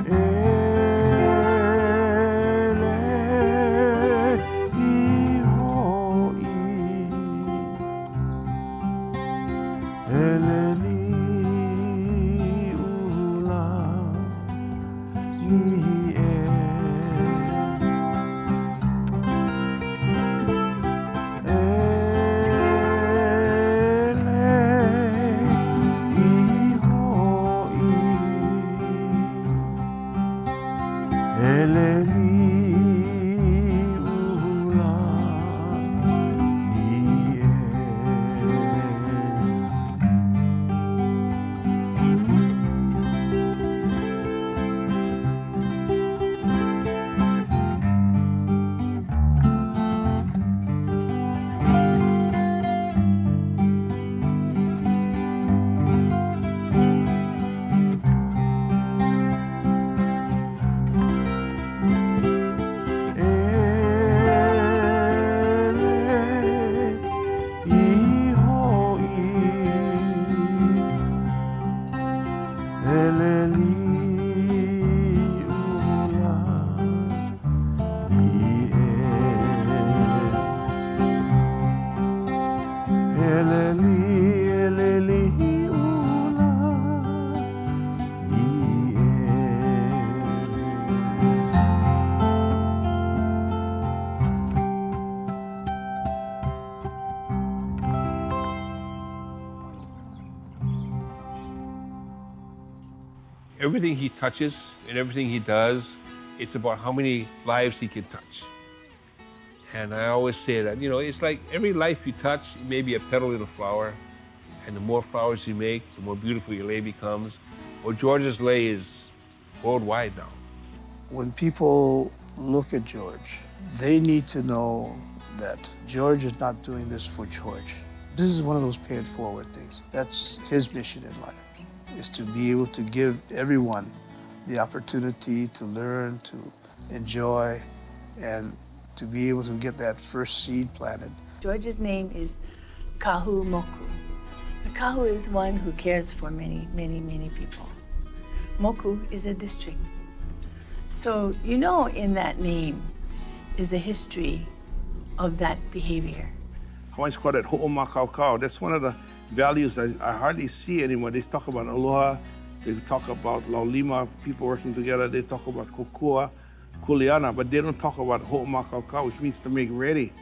Ele Ihoi Ele ni ula Ni Everything he touches and everything he does, it's about how many lives he can touch. And I always say that, it's like every life you touch, it may be a petal in a flower, and the more flowers you make, the more beautiful your lei becomes. Well, George's lei is worldwide now. When people look at George, they need to know that George is not doing this for George. This is one of those pay it forward things. That's his mission in life, is to be able to give everyone the opportunity to learn, to enjoy, and to be able to get that first seed planted George's name is Kahu Moku. The Kahu is one who cares for many, many, many people. Moku is a district. So you know in that name is a history of that behavior. Hawaiians call it ho'omakaukau. That's one of the values I hardly see anymore. They talk about aloha, they talk about laulima, people working together, they talk about kokua, kuleana, but they don't talk about ho'omakaukau, which means to make ready.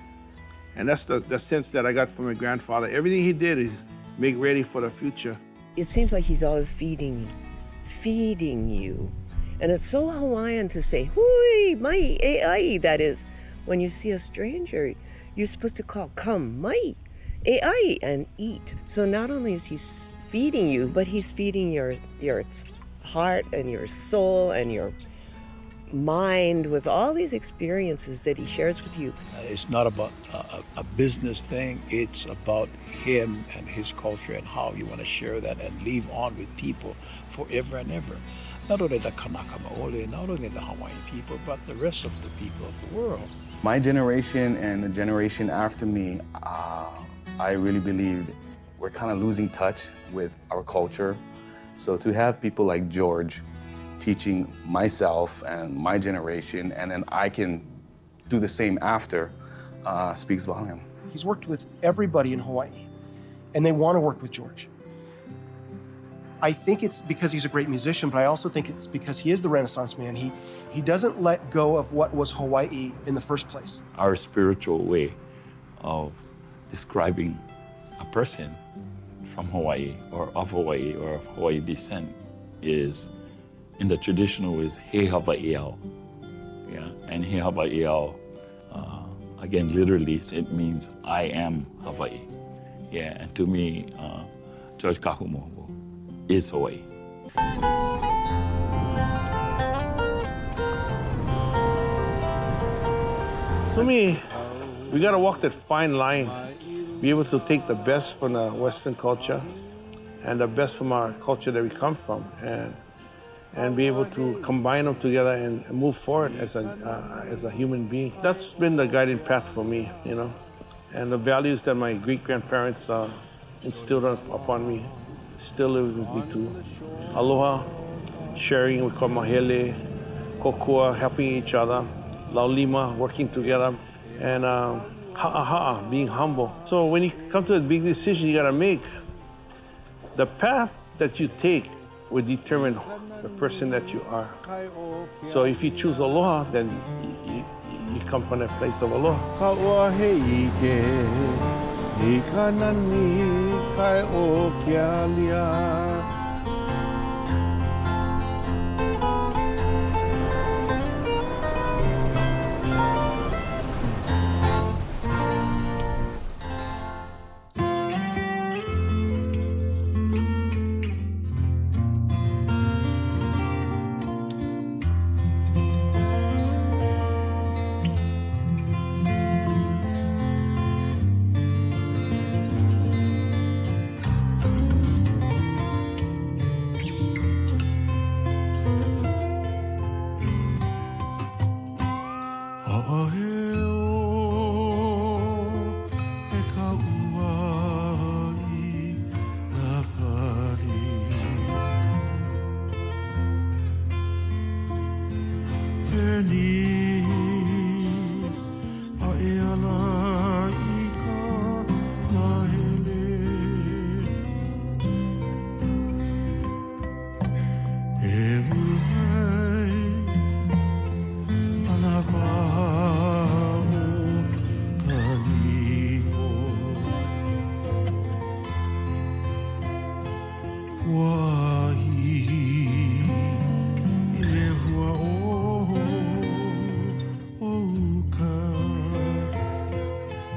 And that's the sense that I got from my grandfather. Everything he did is make ready for the future. It seems like he's always feeding you. And it's so Hawaiian to say, hui, mai, e ai. That is, when you see a stranger, you're supposed to call, come, mai, e ai, and eat. So not only is he feeding you, but he's feeding your heart and your soul and your mind with all these experiences that he shares with you. It's not about a business thing. It's about him and his culture and how you want to share that and live on with people forever and ever. Not only the Kanaka Maoli, not only the Hawaiian people, but the rest of the people of the world. My generation and the generation after me, I really believe we're kind of losing touch with our culture. So to have people like George teaching myself and my generation, and then I can do the same after, speaks volume. He's worked with everybody in Hawaii, and they want to work with George. I think it's because he's a great musician, but I also think it's because he is the Renaissance man. He doesn't let go of what was Hawaii in the first place. Our spiritual way of describing a person from Hawaii or of Hawaii descent is, in the traditional, is He Hawaiiao. Yeah, and He Hawaiiao, again, literally, it means I am Hawaii. Yeah, and to me, George Kahu Moku is Hawaii. To me, we gotta walk that fine line, be able to take the best from the Western culture and the best from our culture that we come from, and be able to combine them together and move forward as a human being. That's been the guiding path for me, you know, and the values that my great-grandparents instilled upon me still live with me too. Aloha, sharing, we call mahele, kokua, helping each other, laulima, working together, and ha'a, being humble. So when you come to a big decision you gotta make, the path that you take will determine the person that you are. So if you choose aloha, then you come from that place of aloha. Kai o kia lia.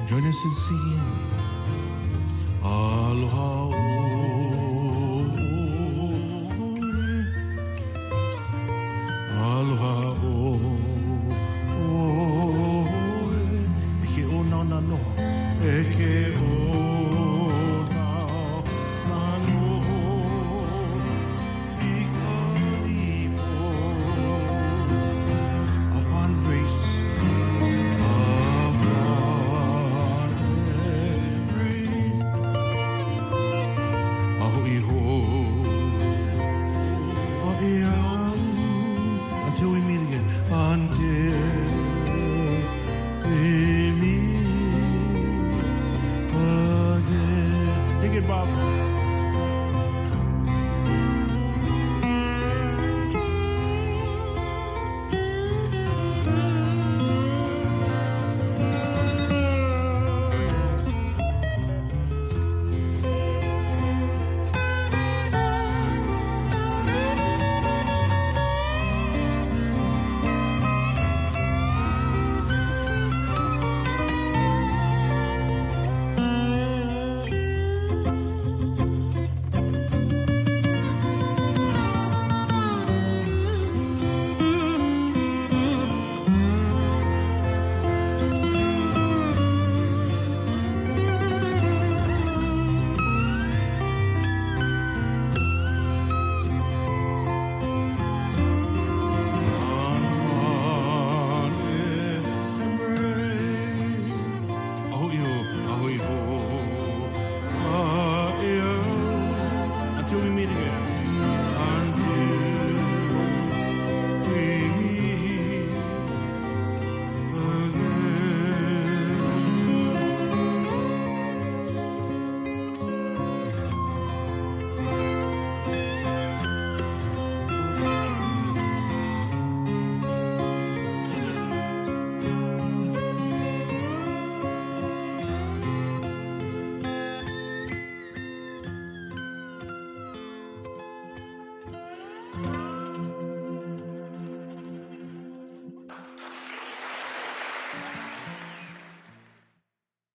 Join us in singing Aloha. Aloha. Eke o na no. Eke o na no. Ikarimo. Of one grace. Of one problem.